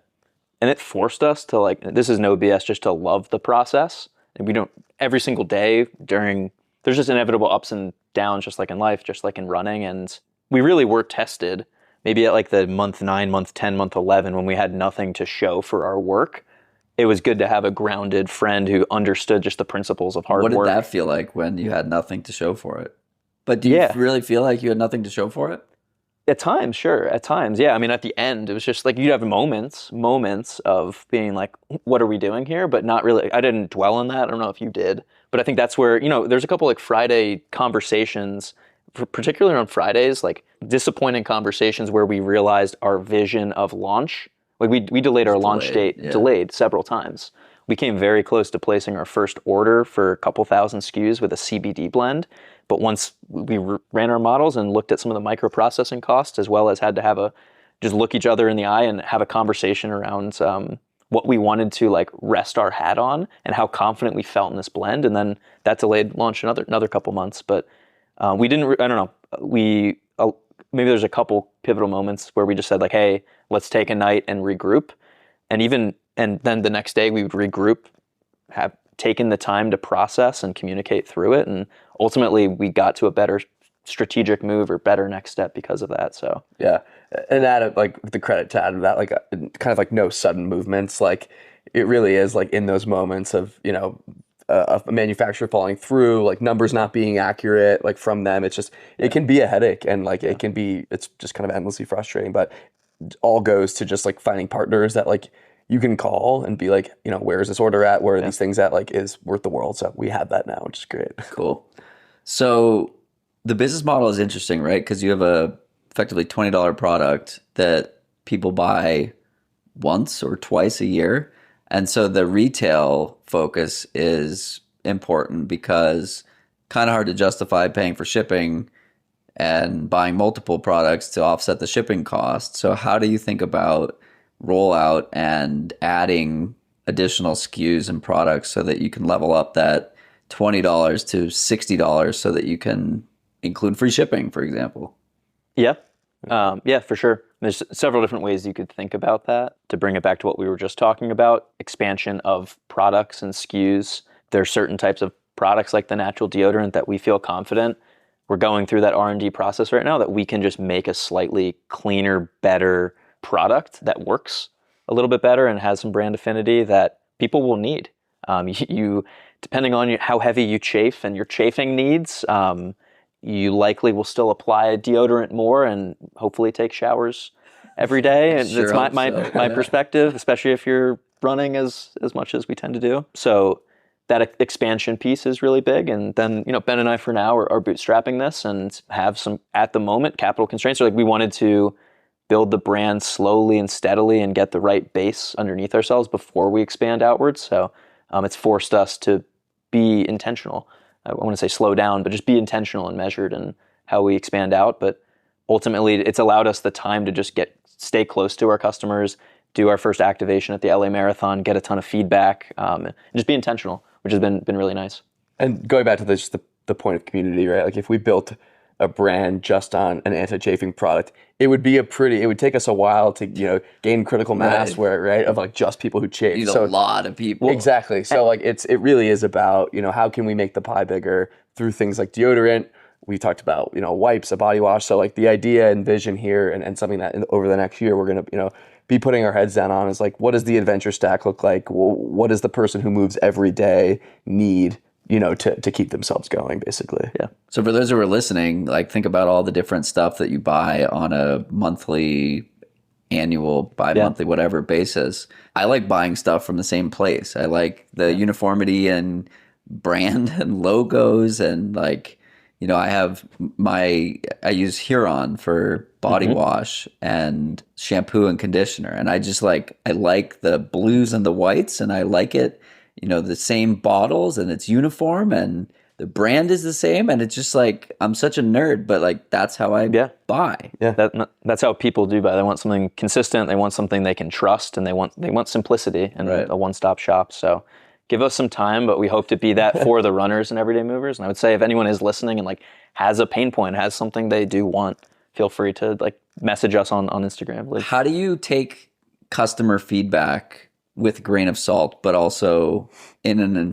And it forced us to like, this is no BS, just to love the process. And we don't, every single day there's just inevitable ups and downs, just like in life, just like in running. And we really were tested maybe at like the month 9, month 10, month 11, when we had nothing to show for our work, it was good to have a grounded friend who understood just the principles of hard What work. did that feel like when you had nothing to show for it? But do you Yeah. really feel like you had nothing to show for it? At times, sure. At times, yeah. I mean, at the end, it was just like you'd have moments of being like, what are we doing here? But not really. I didn't dwell on that. I don't know if you did. But I think that's where, there's a couple like Friday conversations, particularly on Fridays, like disappointing conversations where we realized our vision of launch. Like we delayed our launch date, delayed several times. We came very close to placing our first order for a couple thousand SKUs with a CBD blend. But once we ran our models and looked at some of the microprocessing costs, as well as had to just look each other in the eye and have a conversation around what we wanted to like rest our hat on and how confident we felt in this blend. And then that delayed launch another couple months. But we didn't, I don't know, maybe there's a couple pivotal moments where we just said like, hey, let's take a night and regroup. And then the next day we would regroup, have taken the time to process and communicate through it. And ultimately we got to a better strategic move or better next step because of that. So Yeah. And add like the credit to add to that, like kind of like no sudden movements. Like it really is like in those moments of, a manufacturer falling through, like numbers not being accurate, like from them, it can be a headache and like it's just kind of endlessly frustrating, but it all goes to just like finding partners that like you can call and be like, where is this order at? Where are these things at? Like is worth the world. So we have that now, which is great. Cool. So the business model is interesting, right? Because you have a effectively $20 product that people buy once or twice a year. And so the retail focus is important because kind of hard to justify paying for shipping and buying multiple products to offset the shipping cost. So how do you think about rollout and adding additional SKUs and products so that you can level up that $20 to $60 so that you can include free shipping, for example? Yeah. Yeah, for sure. There's several different ways you could think about that. To bring it back to what we were just talking about, expansion of products and SKUs. There are certain types of products like the natural deodorant that we feel confident. We're going through that R&D process right now that we can just make a slightly cleaner, better product that works a little bit better and has some brand affinity that people will need. You depending on how heavy you chafe and your chafing needs, you likely will still apply a deodorant more and hopefully take showers every day. And Sure that's my perspective, especially if you're running as much as we tend to do. So that expansion piece is really big. And then, Ben and I for now are bootstrapping this and have some, at the moment, capital constraints. So like we wanted to build the brand slowly and steadily and get the right base underneath ourselves before we expand outwards. So it's forced us to be intentional. I want to say slow down, but just be intentional and measured in how we expand out. But ultimately, it's allowed us the time to just stay close to our customers, do our first activation at the LA Marathon, get a ton of feedback, and just be intentional, which has been really nice. And going back to the point of community, right? Like if we built a brand just on an anti-chafing product, it would take us a while to, gain critical mass of like just people who chafe. You need a lot of people. Exactly. So like it really is about, how can we make the pie bigger through things like deodorant. We talked about, wipes, a body wash. So like the idea and vision here and something that over the next year, we're going to, be putting our heads down on is like, what does the adventure stack look like? What does the person who moves every day need, to keep themselves going, basically. Yeah. So for those who are listening, like think about all the different stuff that you buy on a monthly, annual, bi-monthly, whatever basis. I like buying stuff from the same place. I like the uniformity and brand and logos and like, I use Huron for body wash and shampoo and conditioner. And I just I like the blues and the whites and I like it, the same bottles and it's uniform and the brand is the same. And it's just like, I'm such a nerd, but that's how I buy. Yeah. That's how people do buy. They want something consistent. They want something they can trust and they want simplicity and a one-stop shop. So give us some time, but we hope to be that for the runners and everyday movers. And I would say if anyone is listening and has a pain point, has something they do want, feel free to message us on Instagram. How do you take customer feedback with a grain of salt, but also in an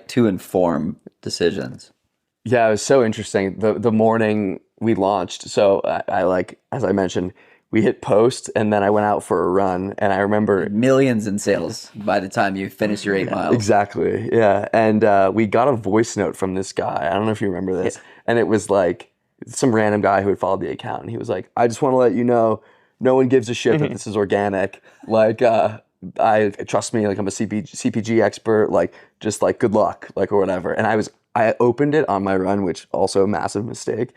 to inform decisions? Yeah, it was so interesting. The morning we launched. So I like, as I mentioned, we hit post and then I went out for a run and I remember Millions in sales by the time you finish your 8 miles. exactly. Yeah. And we got a voice note from this guy. I don't know if you remember this. And it was like some random guy who had followed the account. And he was like, I just want to let you know, no one gives a shit that this is organic. Like, I trust me, like I'm a CPG expert, like just like good luck, like or whatever. And I opened it on my run, which also a massive mistake.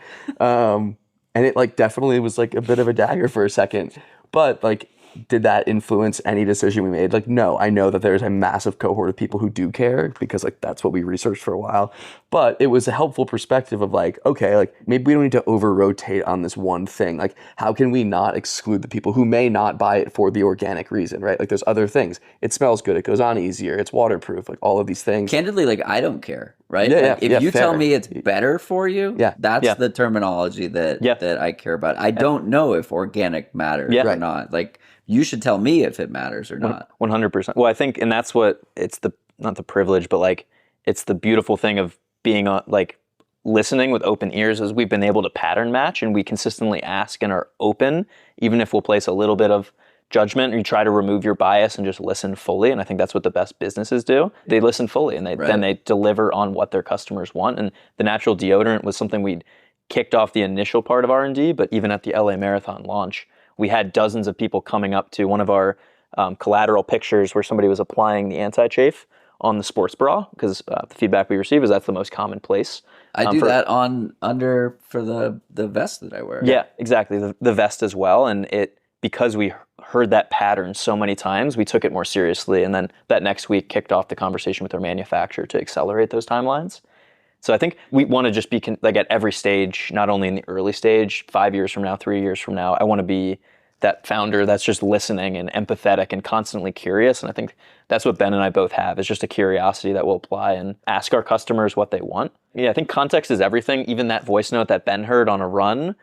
And it like definitely was like a bit of a dagger for a second, but like, did that influence any decision we made? Like, no, I know that there's a massive cohort of people who do care because like that's what we researched for a while. But it was a helpful perspective of like, okay, like maybe we don't need to over rotate on this one thing. Like, how can we not exclude the people who may not buy it for the organic reason, right? Like there's other things. It smells good, it goes on easier, it's waterproof, like all of these things. Candidly, like I don't care, right? Yeah, like, if you fair. tell me it's better for you, that's the terminology that I care about. I don't know if organic matters or not. Like you should tell me if it matters or not. 100%. Well, I think, and that's what it's not the privilege, but like it's the beautiful thing of being like listening with open ears is we've been able to pattern match and we consistently ask and are open, even if we'll place a little bit of judgment, or you try to remove your bias and just listen fully. And I think that's what the best businesses do. They listen fully and then they deliver on what their customers want. And the natural deodorant was something we'd kicked off the initial part of R&D, but even at the LA Marathon launch, we had dozens of people coming up to one of our collateral pictures where somebody was applying the anti-chafe on the sports bra, because the feedback we receive is that's the most common place. I do that under for the vest that I wear. Yeah, exactly. The vest as well. And because we heard that pattern so many times, we took it more seriously. And then that next week kicked off the conversation with our manufacturer to accelerate those timelines. So I think we want to just be like at every stage, not only in the early stage, 5 years from now, 3 years from now, I want to be that founder that's just listening and empathetic and constantly curious. And I think that's what Ben and I both have, is just a curiosity that we'll apply and ask our customers what they want. Yeah, I think context is everything. Even that voice note that Ben heard on a run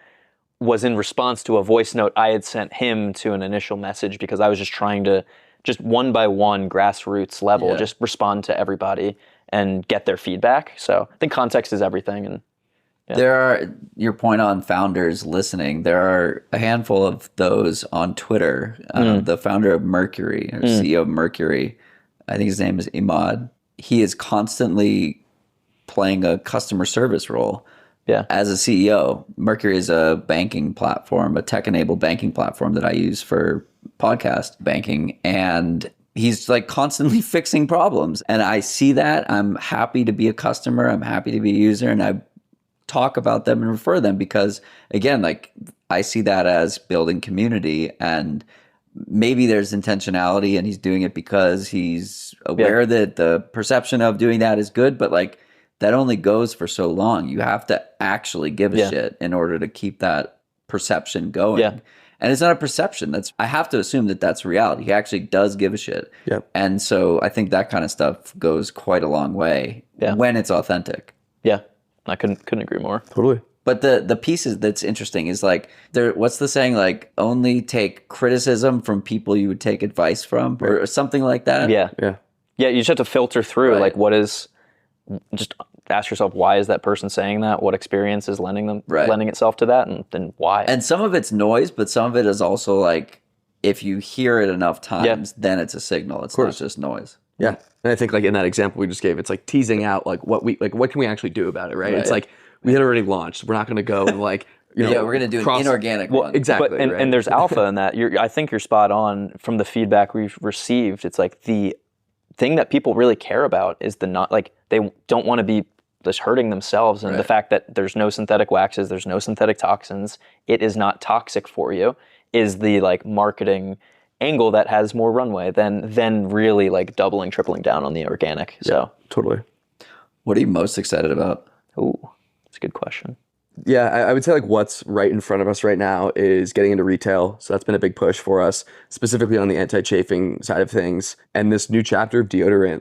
was in response to a voice note I had sent him to an initial message, because I was just trying to just one by one, grassroots level, just respond to everybody and get their feedback. So I think context is everything. And there are, your point on founders listening, there are a handful of those on Twitter. The founder of Mercury, or CEO of Mercury, I think his name is Imad. He is constantly playing a customer service role. As a CEO. Mercury is a banking platform, a tech-enabled banking platform that I use for podcast banking. And he's like constantly fixing problems. And I see that. I'm happy to be a customer. I'm happy to be a user. And I talk about them and refer them because, again, like I see that as building community. And maybe there's intentionality and he's doing it because he's aware that the perception of doing that is good. But like that only goes for so long. You have to actually give a shit in order to keep that perception going. And it's not a perception. I have to assume that that's reality. He actually does give a shit. And so I think that kind of stuff goes quite a long way when it's authentic. I couldn't agree more. Totally. But the pieces that's interesting is like, what's the saying? Like, only take criticism from people you would take advice from, or something like that. Yeah, you just have to filter through like what is. Just ask yourself, why is that person saying that? What experience is lending itself to that, and then why? And some of it's noise, but some of it is also like, if you hear it enough times, then it's a signal. It's not just noise. Yeah, and I think like in that example we just gave, it's like teasing out like what can we actually do about it, right? It's like we had already launched. We're not going to go and like we're going to do an inorganic one. Exactly. But, and there's alpha in that. I think you're spot on from the feedback we've received. It's like the thing that people really care about is they don't want to be just hurting themselves, and the fact that there's no synthetic waxes, there's no synthetic toxins, it is not toxic for you, is the like marketing angle that has more runway than really like doubling, tripling down on the organic. So totally. What are you most excited about? Ooh, that's a good question. Yeah, I would say like what's right in front of us right now is getting into retail. So that's been a big push for us, specifically on the anti-chafing side of things. And this new chapter of deodorant,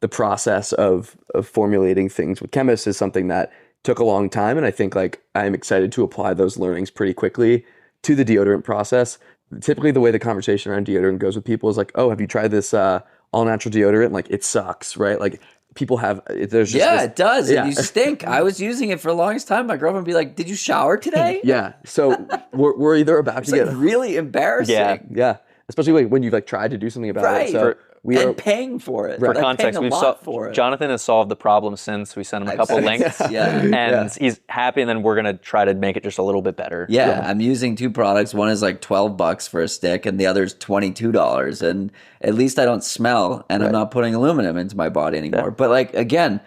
the process of formulating things with chemists is something that took a long time. And I think like I'm excited to apply those learnings pretty quickly to the deodorant process. Typically the way the conversation around deodorant goes with people is like, oh, have you tried this all natural deodorant? Like it sucks, right? Like people have, there's just it does. Yeah. And you stink. I was using it for the longest time. My girlfriend would be like, did you shower today? Yeah. So we're either about It's to get like really embarrassing. yeah, especially when you've like tried to do something about Right. it. So and paying for it. For Like, context, paying a lot for it. Jonathan has solved the problem since we sent him a couple links. And he's happy, and then we're going to try to make it just a little bit better. Yeah, I'm using 2 products. One is like $12 for a stick, and the other is $22. And at least I don't smell, and I'm not putting aluminum into my body anymore. But like again,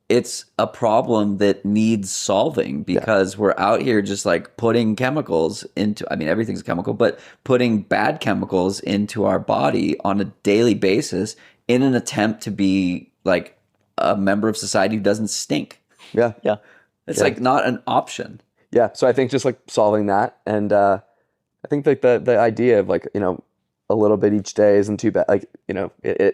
it's a problem that needs solving because we're out here just like putting chemicals into, I mean, everything's a chemical, but putting bad chemicals into our body on a daily basis in an attempt to be like a member of society who doesn't stink. Yeah. It's like not an option. Yeah. So I think just like solving that. And I think like the idea of like, a little bit each day isn't too bad. Like,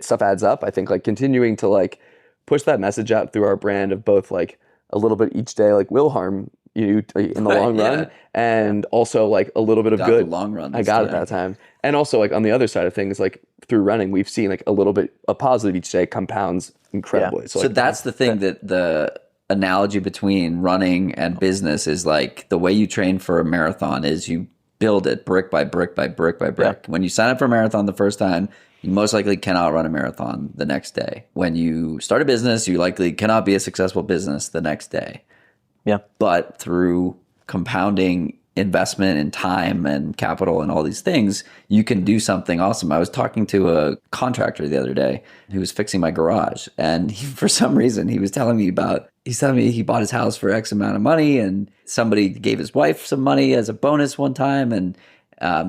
stuff adds up. I think like continuing to like push that message out through our brand of both like a little bit each day, like will harm you in the long run, and also like a little bit of good. The long run. I got it that time. And also like on the other side of things, like through running, we've seen like a little bit of positive each day compounds incredibly. So that's the thing that the analogy between running and business is like the way you train for a marathon is you build it brick by brick by brick by brick. When you sign up for a marathon the first time, you most likely cannot run a marathon the next day. When you start a business, you likely cannot be a successful business the next day. Yeah. But through compounding investment and time and capital and all these things, you can do something awesome. I was talking to a contractor the other day who was fixing my garage, and for some reason he's telling me he bought his house for X amount of money, and somebody gave his wife some money as a bonus one time, and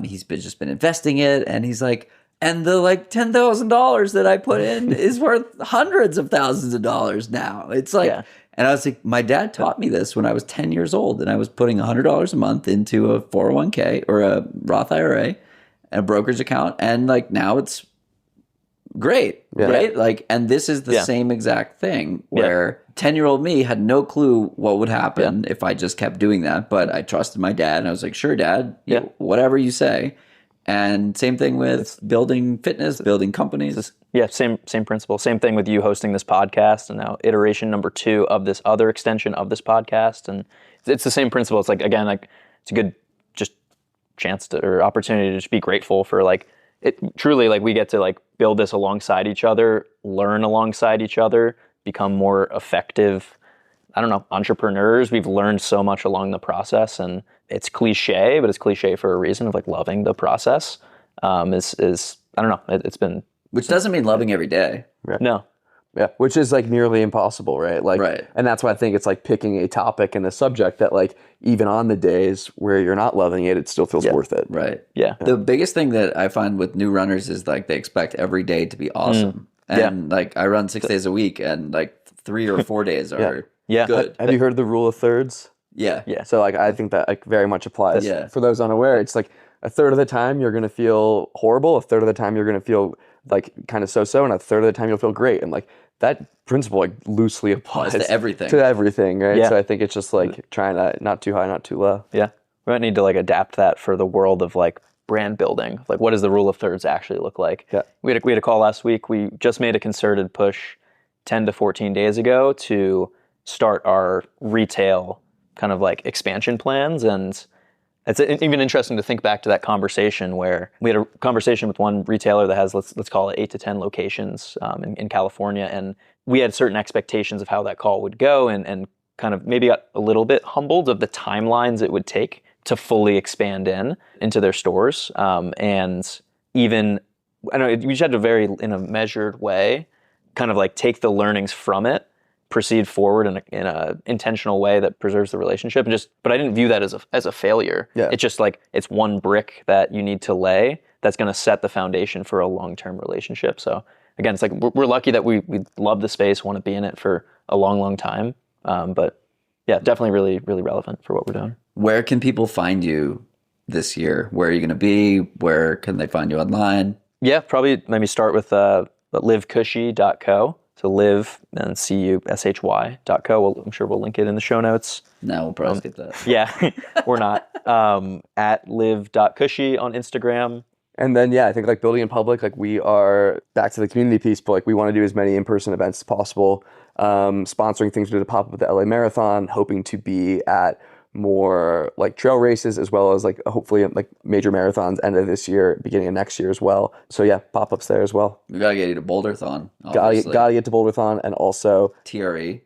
he's just been investing it, and he's like, and the like $10,000 that I put in is worth hundreds of thousands of dollars now. It's like, and I was like, my dad taught me this when I was 10 years old, and I was putting $100 a month into a 401k or a Roth IRA and a brokerage account, and like now it's great, right? Like, and this is the same exact thing where 10-year-old me had no clue what would happen if I just kept doing that, but I trusted my dad, and I was like, sure, Dad, whatever you say. And same thing with building fitness, building companies. Yeah, same principle. Same thing with you hosting this podcast, and now iteration number 2 of this other extension of this podcast. And it's the same principle. It's like, again, like it's a good just chance to, or opportunity to just be grateful for like it truly, like we get to like build this alongside each other, learn alongside each other, become more effective, entrepreneurs. We've learned so much along the process, and it's cliche, but it's cliche for a reason of like loving the process. It's been, which doesn't mean loving every day. Right. No. Yeah, which is like nearly impossible, right? Like, and that's why I think it's like picking a topic and a subject that like even on the days where you're not loving it, it still feels worth it. Right. Yeah. The biggest thing that I find with new runners is like they expect every day to be awesome. And like I run 6 days a week, and like 3 or 4 days are good. Have you heard the rule of thirds? Yeah. So like I think that like very much applies. For those unaware, it's like a third of the time you're gonna feel horrible, a third of the time you're gonna feel like kind of so-so, and a third of the time you'll feel great. And like that principle like loosely applies to everything. To everything, right? Yeah. So I think it's just like trying to not too high, not too low. Yeah. We might need to like adapt that for the world of like brand building. Like what does the rule of thirds actually look like? Yeah. We had a call last week. We just made a concerted push 10 to 14 days ago to start our retail kind of like expansion plans. And it's even interesting to think back to that conversation where we had a conversation with one retailer that has, let's call it 8 to 10 locations in California. And we had certain expectations of how that call would go, and kind of maybe got a little bit humbled of the timelines it would take to fully expand into their stores. And even, I know we just had to in a measured way, kind of like take the learnings from it, proceed forward in a intentional way that preserves the relationship, but I didn't view that as a failure. Yeah. It's just like it's one brick that you need to lay that's going to set the foundation for a long-term relationship. So again, it's like we're lucky that we love the space, want to be in it for a long time. But yeah, definitely really, really relevant for what we're doing. Where can people find you this year? Where are you going to be? Where can they find you online? Yeah, probably maybe start with livecushy.co. So live and cushy.co. I'm sure we'll link it in the show notes. No, we'll probably skip that. Yeah, we're not. At live.cushy on Instagram. And then, yeah, I think like building in public, like we are back to the community piece, but like we want to do as many in-person events as possible, sponsoring things to pop up at the LA Marathon, hoping to be at more like trail races as well as like hopefully like major marathons end of this year, beginning of next year as well. So yeah, pop-ups there as well. We gotta get you to Boulderthon. Gotta get to Boulderthon, and also TRE.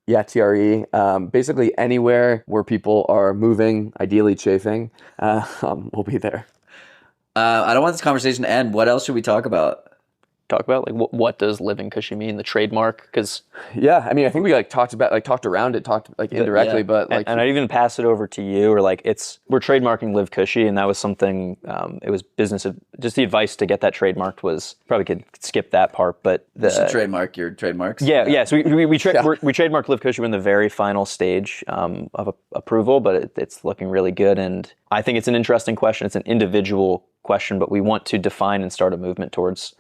Yeah, TRE. Basically anywhere where people are moving, ideally chafing, we'll be there. I don't want this conversation to end. What else should we talk about? Talk about like what does Living Cushy mean, the trademark? Because yeah, I mean, I think we like talked around it, talked like indirectly, but like, and I'd even pass it over to you, or like we're trademarking Live Cushy, and that was something. It was business. Just the advice to get that trademarked was probably could skip that part, but You should trademark your trademarks. Yeah. So we trademarked Live Cushy. We're in the very final stage of approval, but it's looking really good, and I think it's an interesting question. It's an individual question, but we want to define and start a movement towards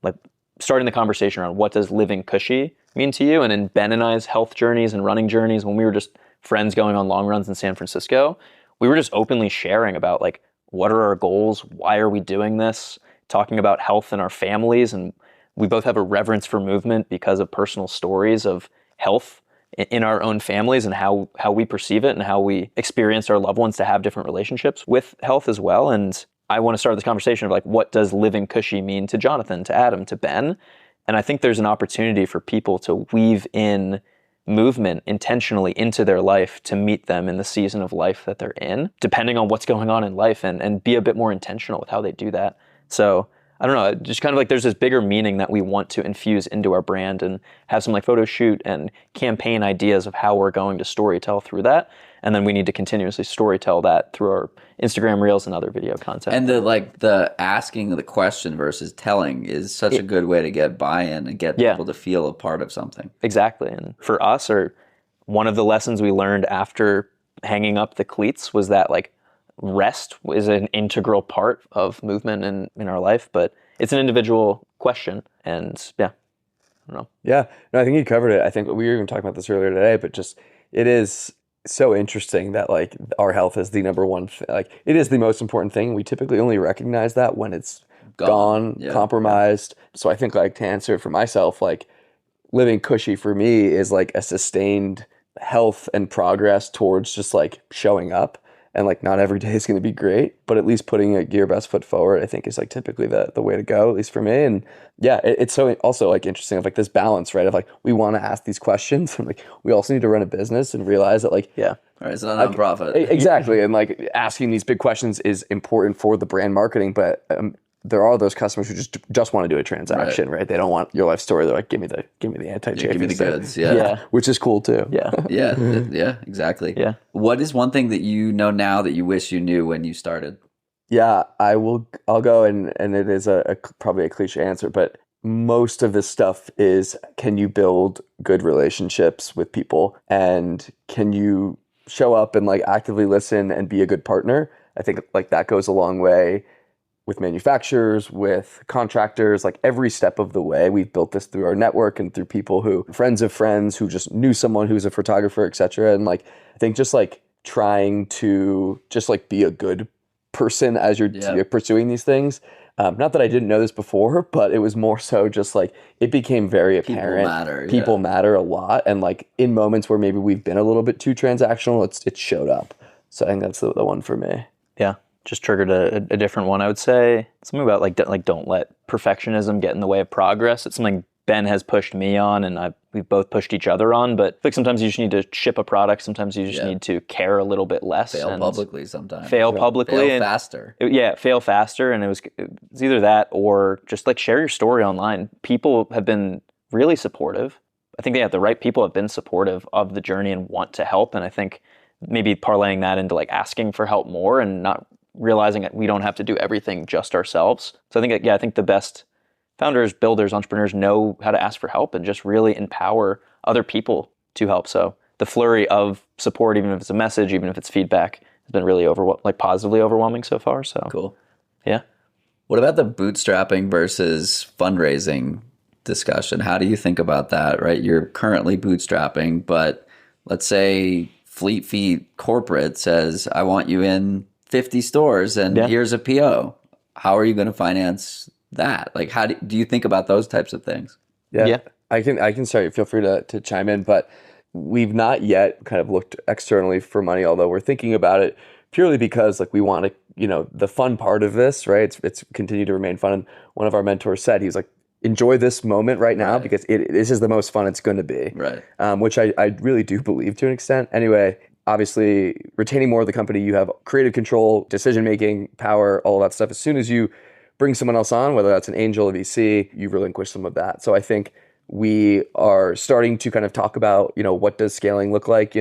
like starting the conversation around what does living cushy mean to you? And in Ben and I's health journeys and running journeys, when we were just friends going on long runs in San Francisco, we were just openly sharing about like, what are our goals? Why are we doing this? Talking about health in our families. And we both have a reverence for movement because of personal stories of health in our own families and how we perceive it and how we experience our loved ones to have different relationships with health as well. And I want to start this conversation of like, what does living cushy mean to Jonathan, to Adam, to Ben? And I think there's an opportunity for people to weave in movement intentionally into their life to meet them in the season of life that they're in, depending on what's going on in life, and be a bit more intentional with how they do that. So I don't know, just kind of like there's this bigger meaning that we want to infuse into our brand and have some like photo shoot and campaign ideas of how we're going to storytell through that. And then we need to continuously storytell that through our Instagram reels and other video content. And the asking the question versus telling is such a good way to get buy-in and get people to feel a part of something. Exactly. And for us, or one of the lessons we learned after hanging up the cleats was that like rest is an integral part of movement in our life, but it's an individual question. And yeah, I don't know. Yeah, no, I think you covered it. I think we were even talking about this earlier today, but just it is so interesting that like our health is the number one like it is the most important thing. We typically only recognize that when it's gone, compromised. So I think like to answer it for myself, like living cushy for me is like a sustained health and progress towards just like showing up. And like not every day is going to be great, but at least putting your best foot forward, I think is like typically the way to go, at least for me. And yeah, it's so also like interesting of like this balance, right? Of like, we want to ask these questions and like, we also need to run a business and realize that like, all right, it's not a nonprofit. Exactly. And like asking these big questions is important for the brand marketing, but there are those customers who just want to do a transaction, right? They don't want your life story. They're like, give me the anti-chafing. Give me the goods. Yeah. Which is cool too. Yeah. Yeah, exactly. Yeah. What is one thing that you know now that you wish you knew when you started? Yeah, I'll go and it is probably a cliche answer, but most of this stuff is, can you build good relationships with people and can you show up and like actively listen and be a good partner? I think like that goes a long way with manufacturers, with contractors, like every step of the way. We've built this through our network and through people who, friends of friends who just knew someone who's a photographer, et cetera. And like, I think just like trying to just like be a good person as you're pursuing these things. Not that I didn't know this before, but it was more so just like, it became very apparent. People matter a lot. And like in moments where maybe we've been a little bit too transactional, it showed up. So I think that's the one for me. Yeah. Just triggered a different one. I would say something about like don't let perfectionism get in the way of progress. It's something Ben has pushed me on, and we've both pushed each other on. But like sometimes you just need to ship a product. Sometimes you just need to care a little bit less. Fail publicly sometimes. Fail publicly. Fail faster. Fail faster. And it's either that or just like share your story online. People have been really supportive. I think the right people have been supportive of the journey and want to help. And I think maybe parlaying that into like asking for help more and not realizing that we don't have to do everything just ourselves. So I think the best founders, builders, entrepreneurs know how to ask for help and just really empower other people to help. So the flurry of support, even if it's a message, even if it's feedback, has been really positively overwhelming so far. So cool. Yeah. What about the bootstrapping versus fundraising discussion? How do you think about that, right? You're currently bootstrapping, but let's say Fleet Feet corporate says, I want you in 50 stores and here's a PO. how are you going to finance that? Like, how do you think about those types of things? Yeah. I can start. Feel free to chime in, but we've not yet kind of looked externally for money, although we're thinking about it purely because like we want to, the fun part of this, right? It's continue to remain fun. And one of our mentors said, he was like, enjoy this moment right now because this is the most fun it's going to be. Right. Which I really do believe to an extent. Anyway, obviously retaining more of the company, you have creative control, decision-making power, all that stuff. As soon as you bring someone else on, whether that's an angel or VC, you relinquish some of that. So I think we are starting to kind of talk about, what does scaling look like?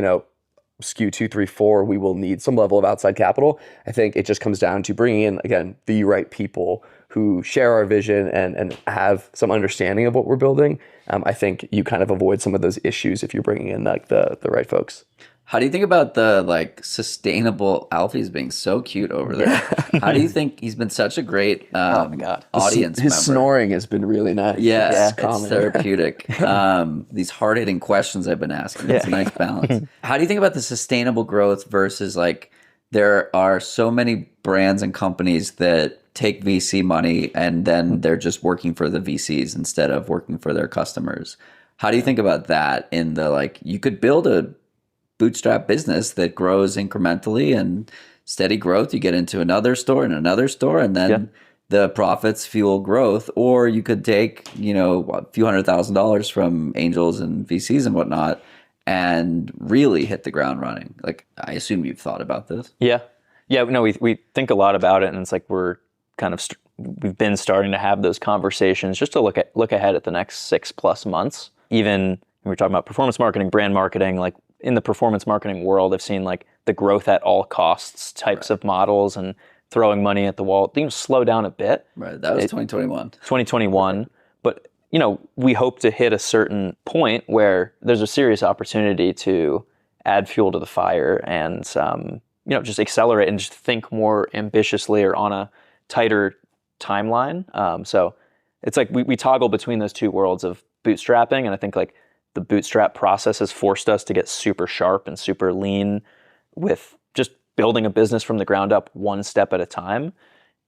SKU 2, 3, 4, we will need some level of outside capital. I think it just comes down to bringing in, again, the right people who share our vision and have some understanding of what we're building. I think you kind of avoid some of those issues if you're bringing in like the right folks. How do you think about the like sustainable Alfie's being so cute over there? How do you think he's been such a great oh my God. audience His member? snoring has been really nice. Yeah, it's therapeutic. These hard-hitting questions I've been asking. It's a nice balance. How do you think about the sustainable growth versus like there are so many brands and companies that take VC money and then they're just working for the VCs instead of working for their customers? How do you think about that in the like you could build a bootstrap business that grows incrementally and steady growth, you get into another store and another store and then the profits fuel growth, or you could take, a few $100,000 from angels and VCs and whatnot and really hit the ground running. Like, I assume you've thought about this. Yeah. No, we think a lot about it, and it's like we're kind of we've been starting to have those conversations just to look ahead at the next 6+ months. Even when we're talking about performance marketing, brand marketing, like in the performance marketing world, I've seen like the growth at all costs types of models and throwing money at the wall. Things slow down a bit. Right. That was 2021. 2021. But, we hope to hit a certain point where there's a serious opportunity to add fuel to the fire and, just accelerate and just think more ambitiously or on a tighter timeline. So it's like we toggle between those two worlds of bootstrapping. And I think like the bootstrap process has forced us to get super sharp and super lean with just building a business from the ground up one step at a time.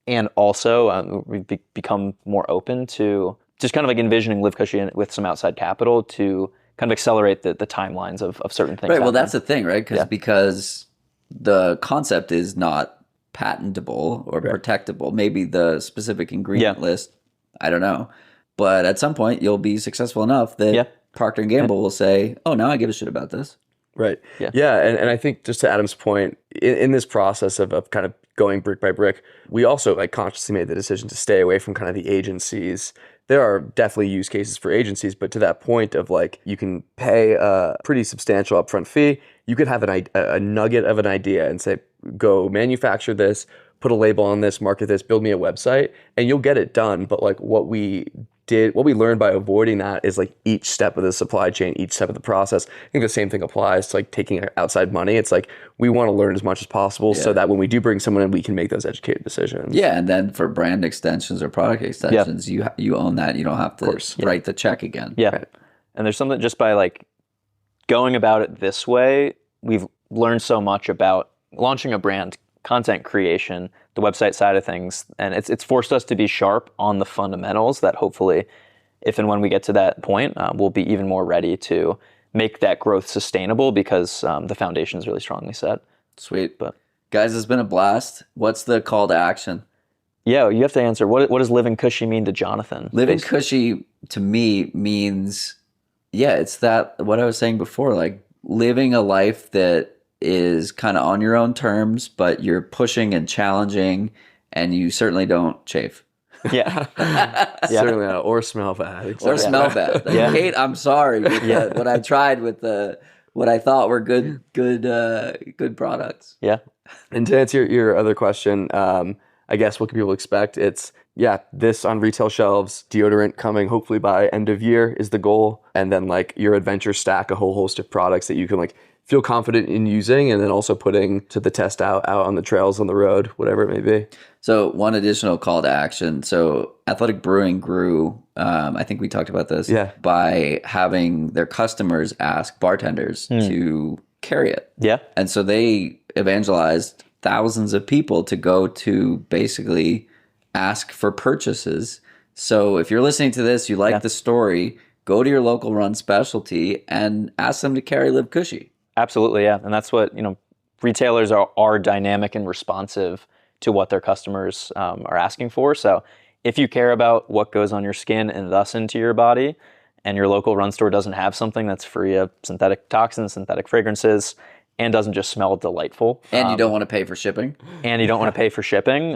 And also we've become more open to just kind of like envisioning Live Cushy with some outside capital to kind of accelerate the timelines of certain things. Right. Well, that's the thing, right? Because the concept is not patentable or protectable. Maybe the specific ingredient list, I don't know. But at some point, you'll be successful enough that Procter & Gamble will say, oh, now I give a shit about this. Right. Yeah. And I think just to Adam's point, in this process of kind of going brick by brick, we also like consciously made the decision to stay away from kind of the agencies. There are definitely use cases for agencies, but to that point of like, you can pay a pretty substantial upfront fee. You could have a nugget of an idea and say, go manufacture this, put a label on this, market this, build me a website, and you'll get it done. But like what we learned by avoiding that is like each step of the supply chain, each step of the process. I think the same thing applies to like taking outside money. It's like we want to learn as much as possible so that when we do bring someone in, we can make those educated decisions. Yeah, and then for brand extensions or product extensions, you own that. You don't have to write the check again. Yeah, right. And there's something just by like going about it this way, we've learned so much about launching a brand, content creation, the website side of things, and it's forced us to be sharp on the fundamentals that hopefully, if and when we get to that point, we'll be even more ready to make that growth sustainable because the foundation is really strongly set. Sweet. But guys, it's been a blast. What's the call to action? Yeah, you have to answer. What does living cushy mean to Jonathan? Living cushy to me means, it's that what I was saying before, like living a life that is kind of on your own terms, but you're pushing and challenging, and you certainly don't chafe. Yeah. Certainly not, or smell bad. Exactly. Or smell bad. Kate, I'm sorry. What I tried with what I thought were good products. Yeah. And to answer your other question, I guess what can people expect? It's this on retail shelves, deodorant coming hopefully by end of year is the goal, and then like your adventure stack, a whole host of products that you can like feel confident in using, and then also putting to the test out on the trails, on the road, whatever it may be. So one additional call to action. So Athletic Brewing grew, I think we talked about this, by having their customers ask bartenders to carry it. Yeah. And so they evangelized thousands of people to go to basically ask for purchases. So if you're listening to this, you like the story, go to your local run specialty and ask them to carry Live Cushy. Absolutely, yeah. And that's what, retailers are dynamic and responsive to what their customers are asking for. So if you care about what goes on your skin and thus into your body, and your local run store doesn't have something that's free of synthetic toxins, synthetic fragrances, and doesn't just smell delightful. And you don't want to pay for shipping. Do you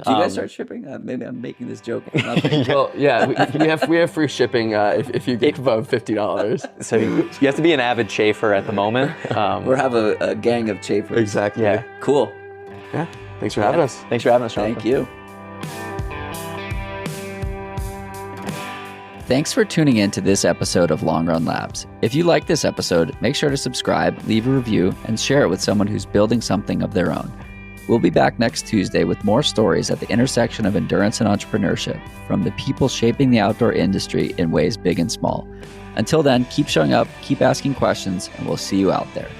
guys start shipping? Maybe I'm making this joke. Well, yeah, we have free shipping if you get above $50. So you have to be an avid chafer at the moment. Or have a gang of chafers. Exactly. Yeah. Cool. Yeah. Thanks for having us. Thanks for having us, Jonathan. Thank you. Thanks for tuning in to this episode of Long Run Labs. If you like this episode, make sure to subscribe, leave a review, and share it with someone who's building something of their own. We'll be back next Tuesday with more stories at the intersection of endurance and entrepreneurship, from the people shaping the outdoor industry in ways big and small. Until then, keep showing up, keep asking questions, and we'll see you out there.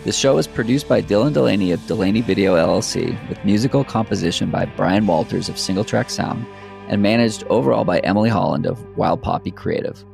This show is produced by Dylan Delaney of Delaney Video LLC, with musical composition by Brian Walters of Single Track Sound, and managed overall by Emily Holland of Wild Poppy Creative.